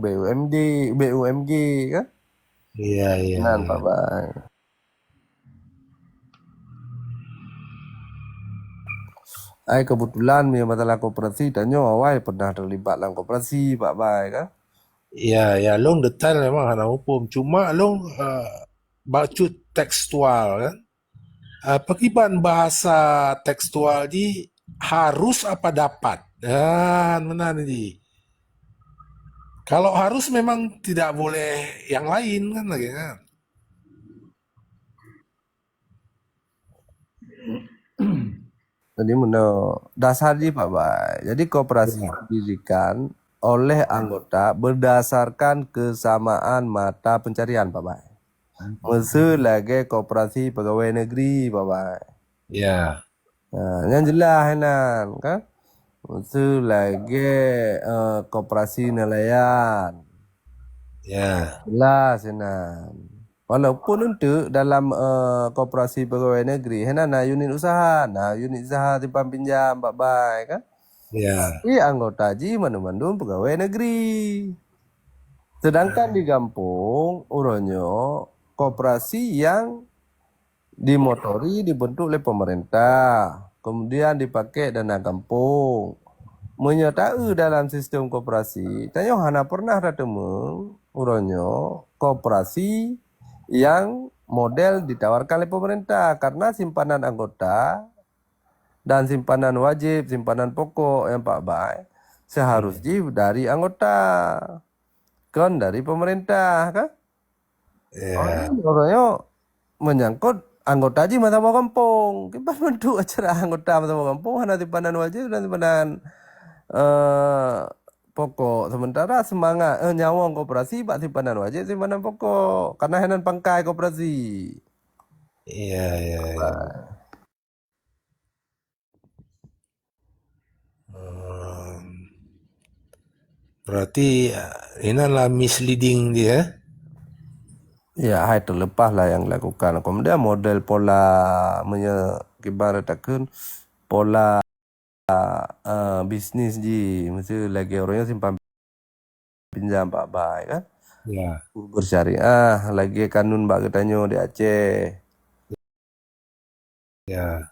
S3: BUMG kan?
S6: iya.
S3: Pak Bai. Kebetulan masalah koperasi dan awal pernah terlibat dalam koperasi Pak Bai kan?
S6: Ya, long detail memang hana hukum. Cuma long bacut tekstual kan. Pekiban bahasa tekstual di harus apa dapat. Menan di. Kalau harus memang tidak boleh yang lain kan lagi kan.
S3: Jadi dasar ji Pak Bai. Jadi koperasi didirikan oleh anggota berdasarkan kesamaan mata pencarian Pak Bai. Selagi koperasi pegawai negeri Pak Bai.
S6: Ya,
S3: Yang jelas enak kan? Selagi koperasi nelayan.
S6: ya.
S3: Jelas enak. Walaupun untuk dalam koperasi pegawai negeri, unit usaha, unit usaha simpan pinjam Pak Bai kan?
S6: Ya,
S3: Anggota ji mandu-mandu pegawai negeri. Sedangkan di kampung uronyo koperasi yang dimotori dibentuk oleh pemerintah, kemudian dipakai dana kampung. Menyertai dalam sistem koperasi, tanya hana pernah ketemu uronyo koperasi yang model ditawarkan oleh pemerintah karena simpanan anggota dan simpanan wajib, simpanan pokok yang Pak Bai seharusnya dari anggota, kan dari pemerintah kan?
S6: ya.
S3: Orangnya menyangkut anggota aja mata mau kampung. Kita bentuk acara anggota mata mau kampung hanya simpanan wajib dan simpanan pokok. Sementara semangat nyawang koperasi pak simpanan wajib, simpanan pokok karena henan pangkai koperasi.
S6: Iya. Berarti ini adalah misleading dia.
S3: Ya, hai terlepas lah yang lakukan. Kemudian model pola ibaratkan pola bisnis ji, mesti lagi orangnya simpan pinjam Pak Bai kan?
S6: Ya.
S3: Bersyariah, lagi kanun Mbak Ketanyo di Aceh.
S6: Ya.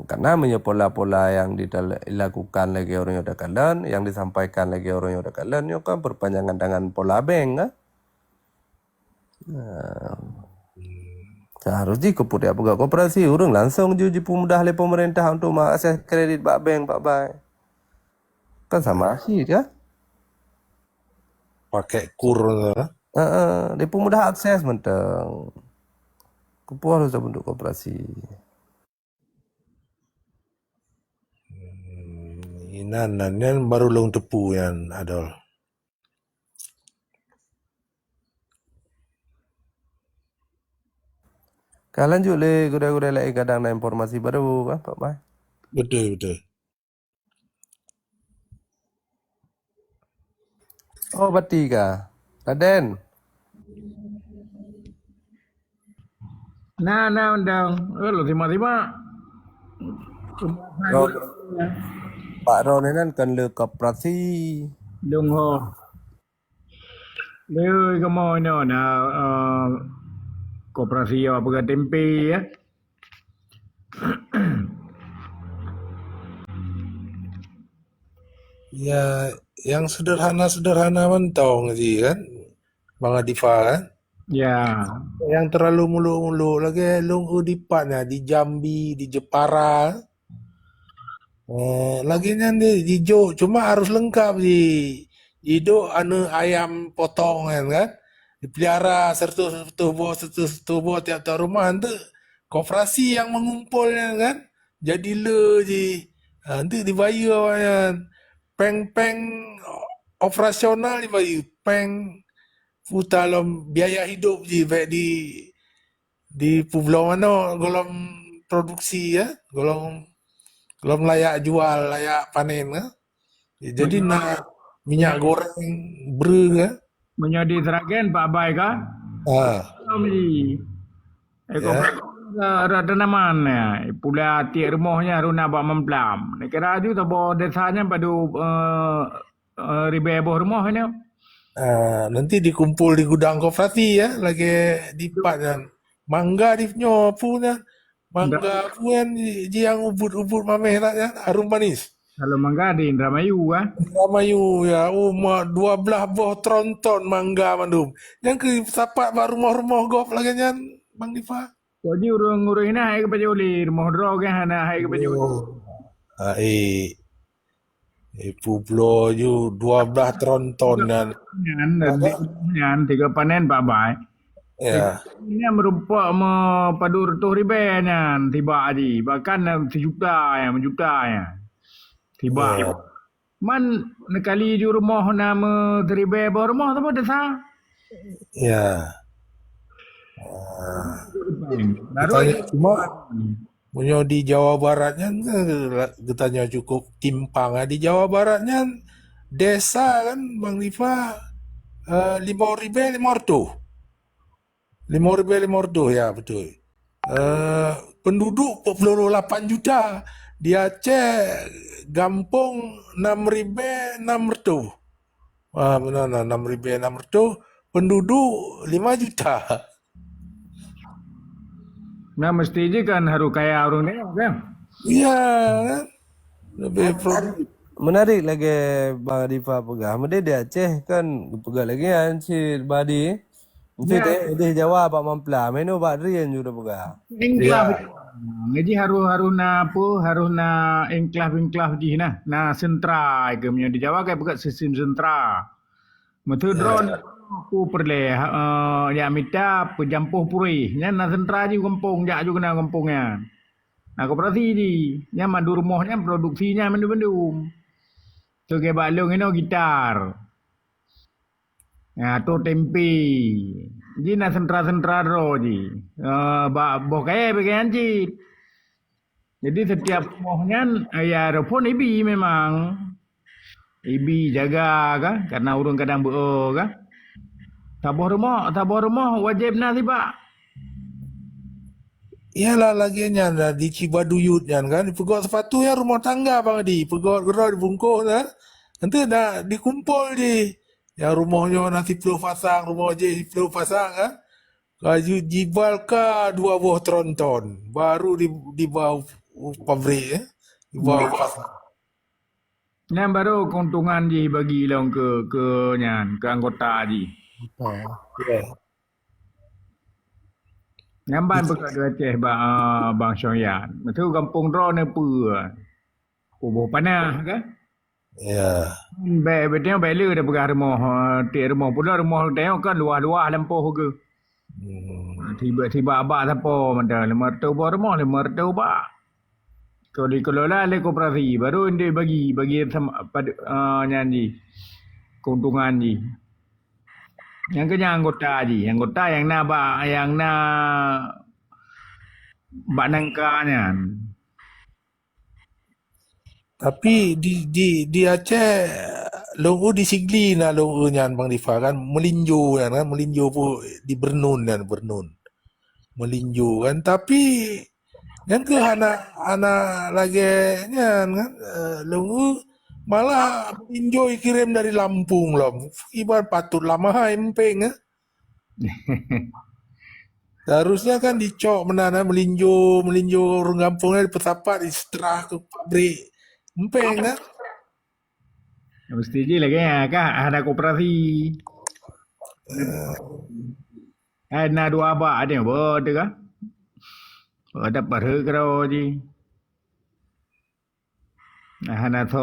S3: Karena pola-pola yang dilakukan lagi orang yang udah kalian, yang disampaikan lagi orang yang udah kalian, itu kan berpanjangan dengan pola bank kan? Seharusnya keputusan pegawai koperasi urung langsung juji pemudah oleh pemerintah untuk mengakses kredit Pak Bank Pak Bai. Kan sama sih ya?
S6: Pakai kur.
S3: Dia pemudah akses menteng. Keputusan harus bentuk koperasi.
S6: Inan baru long tepu yang adol.
S3: Kalian juga le gudai-gudai lagi kadang ada informasi baru kan Pak Bai?
S6: Betul.
S3: Oh bati kah? Raden.
S4: Nah, undang. Lo terima.
S3: Pak Ron ini kan le koperasi.
S4: Dong ho. Leu kamu ini koperasi apa ke tempe ya?
S6: Ya, yang sederhana-sederhana mentong sih kan, Bang Adifa kan.
S4: Ya.
S6: Yang terlalu mulu-mulu lagi lunggu di Patnya, di Jambi, di Jepara. Lagi nanti di Jo, cuma harus lengkap di Ido anu ayam potong kan. Dipelihara sertu tiap-tiap rumah itu koperasi yang mengumpulnya kan. Jadi le je. Nanti dibayar kan. Peng-peng operasional dibayar. Peng dalam biaya hidup je baik di pulau mana golong produksi ya, golong layak jual, layak panen ya. Jadi nak minyak goreng ber ya.
S4: Menjadi seragen Pak Bai kah?
S6: Ah,
S4: Beli.
S6: ya.
S4: Ada namanya. Pula tiap rumahnya harus nak buat memplam. Nak kira tu tak bawa desanya pada ribe boh rumah ni.
S6: Nanti dikumpul di gudang koperasi ya, lagi di kan. Mangga di punya, mangga punya yang ubud-ubud mameh tak ya, harum manis.
S4: Kalau mangga di Indramayu ah.
S6: Mayu ya, mak 12 buah tronton mangga mandum. Yang ke sapat mak rumah-rumah gop lagi kan, Bang Difa.
S4: Jadi urung-urung ini hai kepada uli rumah dro kan hana hai kepada uli.
S6: Ah, Pueblo ju 12 tronton dan
S4: Nyan tiga panen Pak Bai.
S6: ya.
S4: Ini merupakan padu retuh ribe nyan tiba aji. Bahkan sejuta ya, menjuta ya. Tiba.
S6: Ya.
S4: Man nekali ju rumah nama teribe bawa rumah tu pun desa.
S6: Ya.
S4: Baru
S6: Katanya cuma punya di Jawa Baratnya katanya cukup timpang di Jawa Baratnya desa kan Bang Difa 5.500 ya betul. Penduduk 48 juta. Di Aceh Gampung 6.600. Benar 6.600. Penduduk 5 juta.
S4: nah mesti je kan harus kaya orang ni kan.
S6: Iya kan. Lebih
S3: Menarik lagi Bang Adifa pegang. Mesti di Aceh kan pegang lagi kan si Badi. Mesti dia Jawa Pak Mampla. Menu Pak Rian juga pegang.
S4: Engklaf. Jadi harus na apa harus na engklaf di na sentra ke punya di Jawa kayak pegang sistem sentra. Matu drone aku perle ya mita pejampuh puri. Nya na sentra ji kampung jak juga na kampungnya. Nah koperasi di nya mandu rumahnya produksinya mandu-mandu. Tu ke balung ini gitar. Ya tu tempe. Ji na sentra-sentra ro ji. Boh kaya bagian ji. Jadi setiap rumahnya ya pun ibi memang. Ibi jaga kan karena urang kadang beo kan. Tabah rumah wajib na tiba.
S6: Iyalah laginya di Cibaduyut kan. Pegawai sepatu ya rumah tangga Bang Adi. Pegawai gerak dibungkus kan. Nanti dah dikumpul di. Ya rumahnya nanti 10 pasang, rumah je 10 pasang kan. Kaju jibal ke 2 buah tronton. Baru dibawa pabrik ya. Dibawa pasang.
S4: Yang baru keuntungan ji bagi long ke nyan ke anggota ji.
S6: Ya.
S4: Nyamban bekat dua Aceh bang Syoyan. Betul kampung Dro ne pua. Kubuh panah kan?
S6: Ya.
S4: Betul bela dah pegang rumah. Tiap rumah pula rumah tengok kan luah-luah lampu ke. Tiba-tiba abak siapa macam 500 buah rumah 500 abak. Kalau dikelola oleh koperasi baru dia bagi pada nyanyi keuntungan ji. Yang kena anggota ji, anggota yang bak nangkanya.
S6: Tapi di Aceh longu di Sigli na longu nyan Bang Difa kan melinjo kan melinjo pu di Bernun melinjo kan tapi yang ke anak lagi nyan kan longu malah melinjo kirim dari Lampung loh ibarat patut lama empeng Seharusnya kan dicok menana melinjo orang kampungnya di petapat di setelah ke pabrik empeng kan
S4: Mesti je lagi ya kah ada koperasi. Ada dua apa ada betul kah? Ada perhera je. Hana so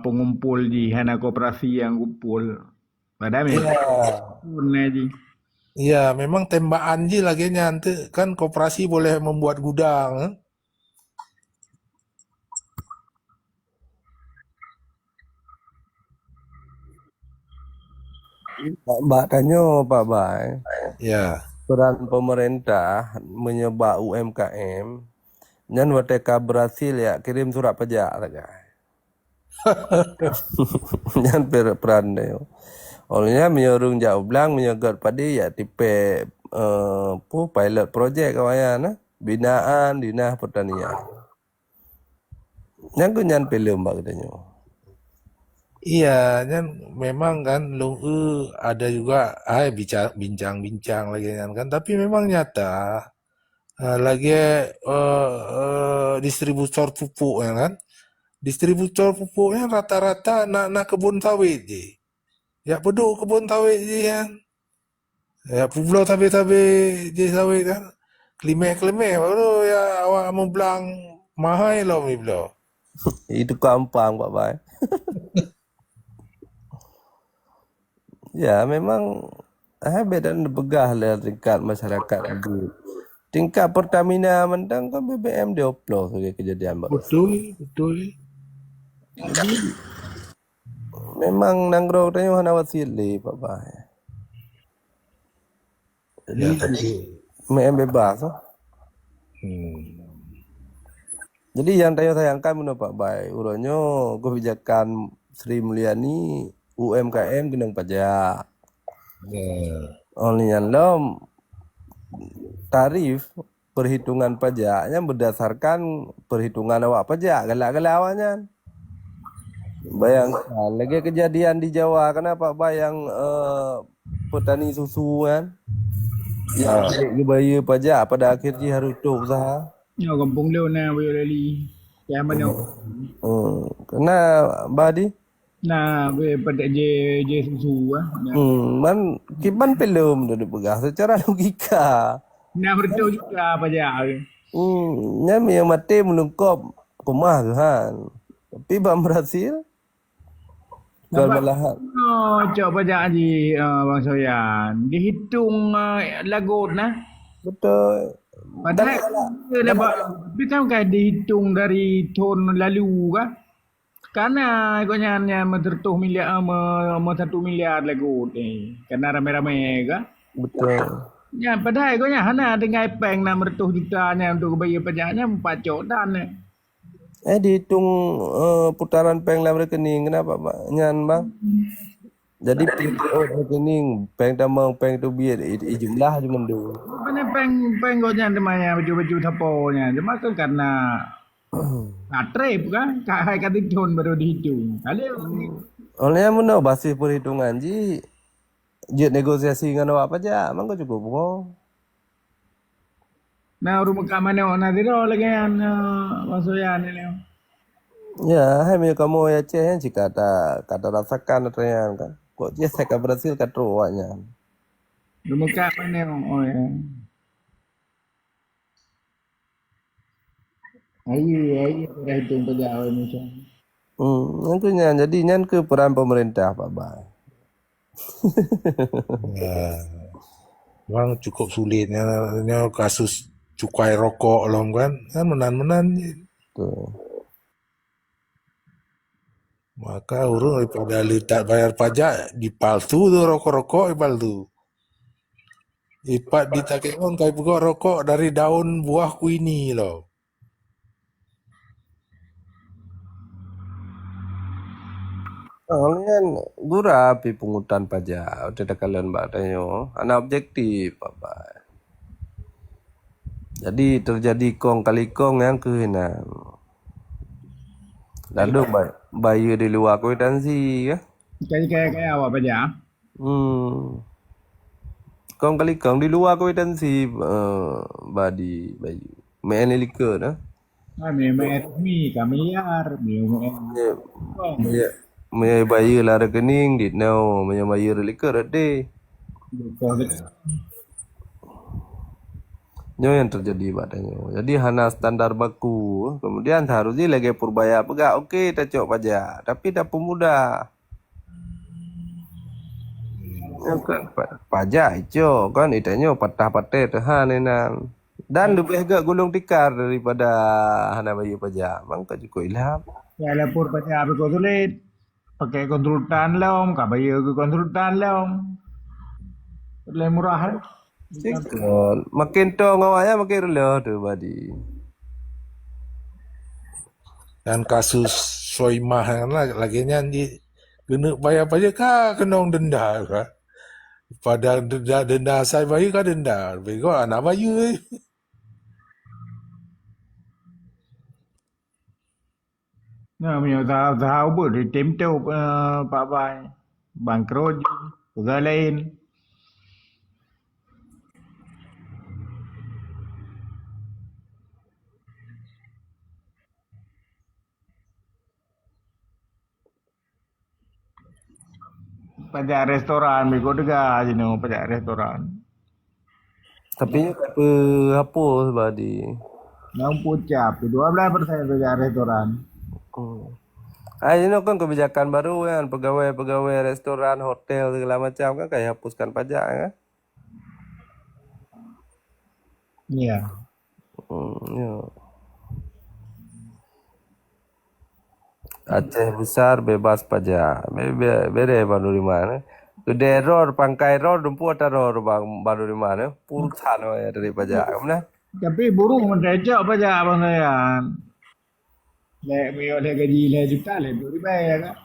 S4: pengumpul je, hana koperasi yang kumpul. Padahal
S6: Iya.
S4: pun je.
S6: Iya, memang tembakan je lagi nanti kan koperasi boleh membuat gudang.
S3: Mbak tanya Pak Bay,
S6: Ya.
S3: peran pemerintah menyebab UMKM, nyan wateka berhasil ya kirim surat pajak lah guys. Nyan peran dia. Olehnya menyorong jauh belang menyegar pada ya tipe pilot project kawayan binaan dinas pertanian. Nyan ku nyan film Mbak katanya.
S6: Iya, kan memang kan ada juga bincang-bincang lagi kan, tapi memang nyata lagi distributor pupuk ya kan, distributor pupuknya rata-rata nak kebun sawit je, ya peduk kebun sawit je kan, ya pulau tabe-tabe je sawit kan, kelimeh-kelimeh baru ya awak mau belang mahal lo mi belau.
S3: Itu gampang Pak Bay. Ya memang beda begah lah tingkat masyarakat itu. Tingkat Pertamina mentang kan BBM dioplos sebagai kejadian Mbak.
S6: Betul.
S3: Memang nanggro tanya hana wasili Pak Bay.
S6: Ya
S3: Jadi
S6: tapi
S3: bebas.
S6: hmm.
S3: Jadi yang tanya sayangkan menurut Pak Bay, uronyo kebijakan Sri Mulyani UMKM gendang pajak.
S6: Ya.
S3: Oleh yang lom tarif perhitungan pajaknya berdasarkan perhitungan awak pajak galak-galak awaknya. Bayangkan lagi kejadian di Jawa kenapa bayang petani susu kan yang bayar pajak pada akhirnya harus tutup usaha.
S4: Yo kampung dia na Boyolali. Yang mana?
S3: Kena badi
S4: Nah, pada je susu
S3: man kiban pelum tu pegah secara logika.
S4: Nah beritahu juga pajak.
S3: Nyami yang mati melengkap kumah kan. Tapi bang berhasil jual belahan.
S4: Oh, coba pajak haji Bang Soyan. Dihitung lagut nah.
S3: Betul.
S4: Padahal tapi kan dihitung dari tahun lalu kah? Karena ikutnya tertuh miliar 1 miliar lagu ni. Karena rame-rame kah?
S3: Betul.
S4: Ya, padahal ikutnya hana dengan peng 600 jutanya untuk bayar pajaknya 4 dan.
S3: Dihitung putaran peng dalam rekening kenapa Pak? Nyan Bang. Jadi rekening peng tambang peng tu biar jumlah cuma tu.
S4: Mana peng ikutnya temanya baju-baju taponya. Cuma kan karena trip kan, kata tahun baru dihitung.
S3: Olehnya mana basis perhitungan ji negosiasi dengan awak pajak, mangko cukup kok.
S4: Nah, rumah kamane ona diro lagi yang Soyan ini.
S3: Ya, hai kamu ya ceh jika kata rasakan yang kan. Kok dia saya berhasil katruanya.
S4: Rumah kamane oh ya. Ayo, dah hitung pajak Indonesia.
S3: Nantinya jadi nyan ke peran pemerintah Pak Bay.
S6: Ya. Memang cukup sulit kasus cukai rokok lom kan menan
S3: Tuh.
S6: maka urung daripada letak bayar pajak dipaltu tu rokok-rokok dipaltu ipat ditakekon kai pegok rokok dari daun buah kuini loh.
S3: Soalnya gura api pungutan pajak, tidak kalian mbak tanyo, anak objektif apa. Jadi terjadi kong kali kong yang kehinan. Lalu bayu di luar kwitansi ya.
S4: Kayak apa pajak?
S3: Kong kali kong di luar kwitansi badi bayu. Main likur nah.
S4: Memang mi miliar,
S3: Ya. Maya bayar lah rekening dit now, maya bayar liker deh. Nyo yang terjadi padanya. Jadi hana standar baku. Kemudian seharusnya lagi purbaya pegak. Okey, tak cok pajak. Tapi tak pemuda. Pajak itu kan itanya patah-patah tahan enan. Dan lebih agak gulung tikar daripada hana bayar pajak. Mangka cukup ilham.
S4: Ya lapor pajak apa kau sulit. Pakai konsultan lom, kau bayar ke konsultan lom. Lebih murah kan?
S3: Sikon. Makin to ngawaya makin rela tu badi.
S6: Dan kasus Soimah kan lagi nyanyi kena bayar pajak kah kena denda kah? Pada denda saya bayar kah denda? Bego anak bayar.
S4: Nah, punya tahu pun di tim tu Pak Bai. Bangkrut juga lain. Pajak restoran, bego juga jenuh pajak restoran.
S3: Tapi apa hapus badi.
S4: Yang pucap, 12% pajak restoran.
S3: Ini kan kebijakan baru kan, pegawai-pegawai restoran, hotel segala macam kan kayak hapuskan pajak kan.
S4: Iya.
S3: Ya. Aceh besar bebas pajak. Bere baru di mana? Gede error, pangkai error, dumpu error bang baru di mana? Pulsan ya dari pajak, mana?
S4: Tapi burung mendecak pajak abang saya. Lek mio lek gaji lek juta lek tu dibayar kan.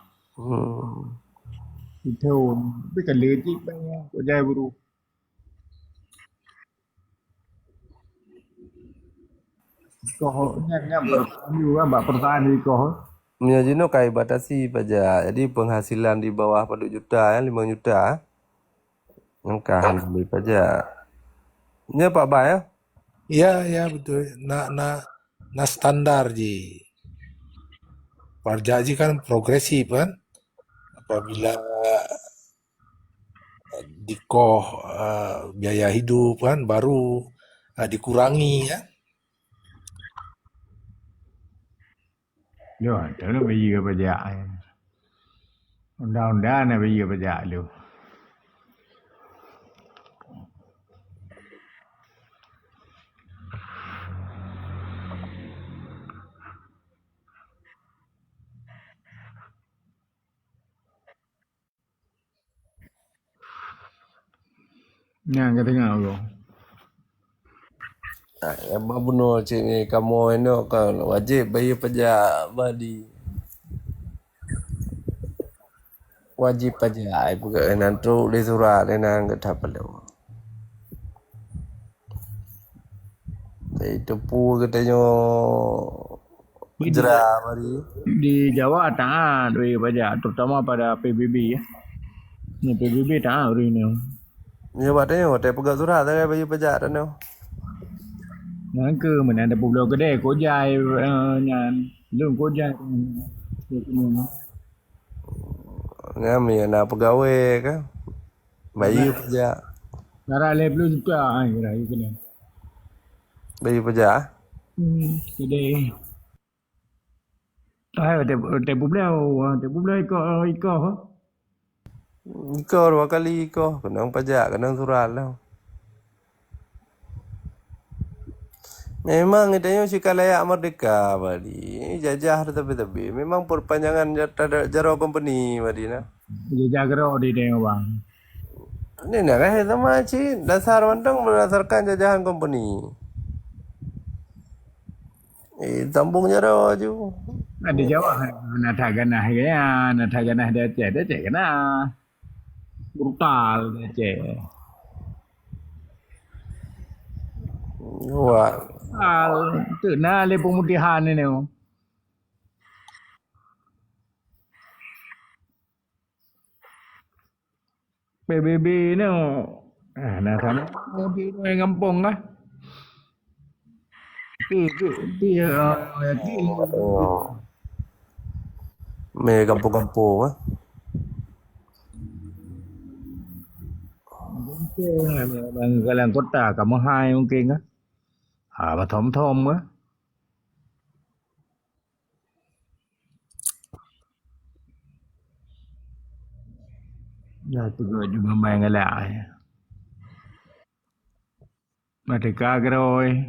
S4: Itu, tapi kan lecik banyak pajak burung. Kau nyam juga mbak pertahan di kau.
S3: Menyajino kai batasi pajak. Jadi penghasilan di bawah 4 juta, 5 juta. Angkahan beli pajak. Nya Pak Bay ya?
S6: Ya betul. Na standar ji. Pajak ji kan progresif kan. Apabila dikoh biaya hidup kan baru dikurangi ya.
S4: Yo, terus bayar pajak. Undang-undang nak bayar pajak lu. Yang kita tengok tu.
S3: Yang benar cik ni kamu ini kan wajib bayar pajak badi. Wajib pajak bukan nanti di surat enan kita perlu. Itu pu katanya jerah badi.
S4: Di Jawa tak ada pajak, terutama pada PBB ya. Ni PBB tak ada hari ni.
S3: Ya batanya hotel pegang surat tak bayar pajak dan tu.
S4: Ke mana ada pulau kedai kojai nyan lung kojai
S3: Ngam ya nak pegawai kan. Bayar pajak.
S4: Darah level juga kira kena.
S3: Bayar pajak.
S4: Kedai. Ada pulau ikut.
S3: Kau 2 kali kau kena pajak kena surat lah. Memang itanya si layak merdeka badi. Jajah tapi memang perpanjangan jaro company badi na.
S4: Jajah kero di tengok bang.
S3: Ini nak kaya sama cik dasar mantang berdasarkan jajahan company. Sambung jaro ju.
S4: Ada Jawa nak ganah ya, nak ganah dia cek kena. Brutal dia cek.
S3: Wah.
S4: Tu na le pemutihan ni. PBB ni nak sama PBB ni kampung kan.
S3: Me kampung-kampung ah.
S4: Mungkin kalian kota kamu hai mungkin ah. Thom á. Ya tụi người juga main lại. Merdeka rồi.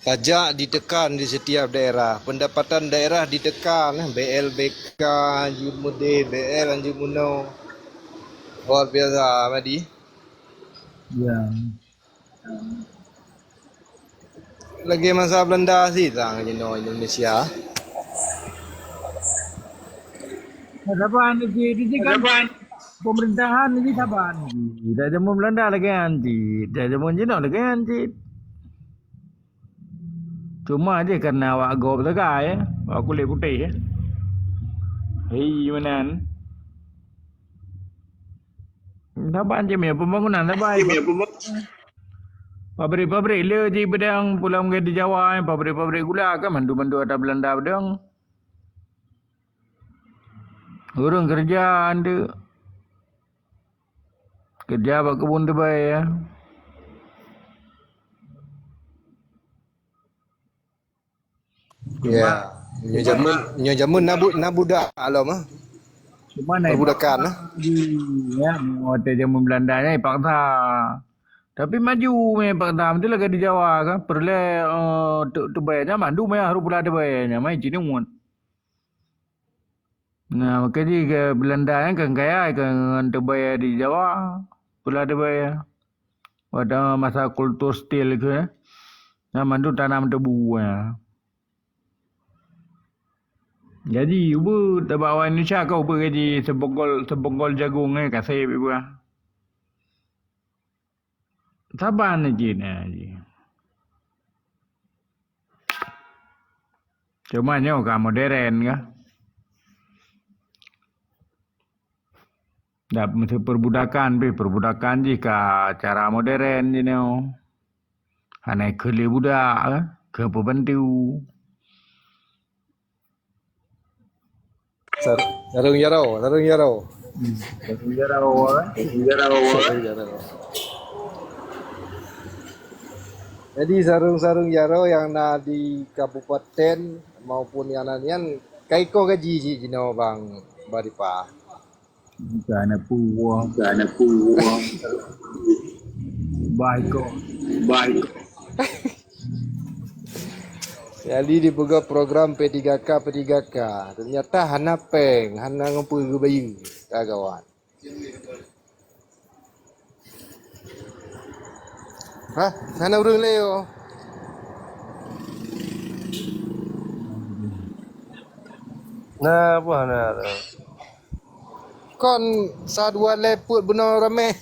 S7: Pajak ditekan di setiap daerah, pendapatan daerah ditekan, BLBK, Anjumude, BL Anjumuno. Luar biasa, Madi.
S4: Ya.
S7: Lagi masa Belanda sih tang Indonesia.
S4: Hadapan ini kan pemerintahan ini taban. Dah jamu Belanda lagi anti, dah jamu Cina lagi anti. Cuma aja karena awak go betul awak kulit putih ya. Hei manan. Taban je punya pembangunan taban. Pabrik-pabrik le di Bedang Pulau di Jawa, pabrik-pabrik gula kan mandu-mandu ada Belanda Bedang. Orang kerja anda. Kerja buat kebun terbaik ya.
S7: Ya. Nyo jamun nabudak alam ah.
S4: Cuma naik
S7: Perbudakan ah.
S4: ya, hotel jamu Belanda ni paksa. Tapi maju paksa betul lagi di Jawa kan. Perlu terbaiknya mandu harus pula terbaiknya. Mai Cina mun. Nah, makanya ke Belanda kan kaya kan terbayar di Jawa. Pula terbayar. Pada masa kultur stil ke ya. Nah, mandu tanam tebu ya. Jadi, ubu bawa Indonesia kau pergi sebogol jagung kasih ibu. Sabar aja ni. Cuma nyo ka modern ka. Dah mesti perbudakan jika cara modern je nyo. Hanai keli budak ke pembantu.
S7: Sarung yarau. Jadi sarung yarau yang na di kabupaten maupun yang nanian kaiko gaji si jino bang Baripa.
S4: Bukan puang. Baik.
S7: Jadi dibuka program P3K. Ternyata hana ngumpul ke bayu kawan. Hah, hana urang leo.
S3: Nah, apa nak?
S7: Kon sadua leput benar rame.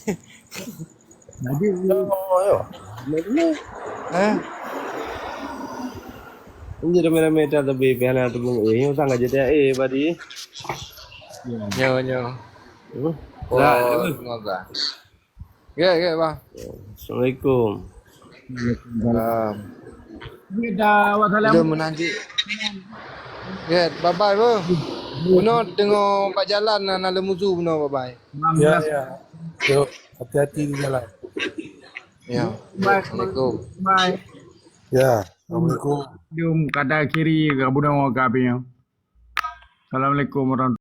S4: Jadi
S3: Oh, yo.
S7: Hah?
S3: Ini rame-rame dah tapi biarlah tu bung. Yang utang aja dia badi.
S7: Nyo.
S3: Lah,
S7: Ngoga. Ya, bang.
S3: Assalamualaikum.
S4: kita wassalam.
S7: Jom menanti. Ya, bye-bye bro. Buno tengok pak jalan nak lemuzu buno bye-bye.
S6: Ya. Yo, hati-hati di jalan.
S7: Ya. Assalamualaikum.
S4: Bye.
S6: Ya, Assalamualaikum.
S4: Jom kata kiri ke budang wakapinya. Assalamualaikum warahmatullahi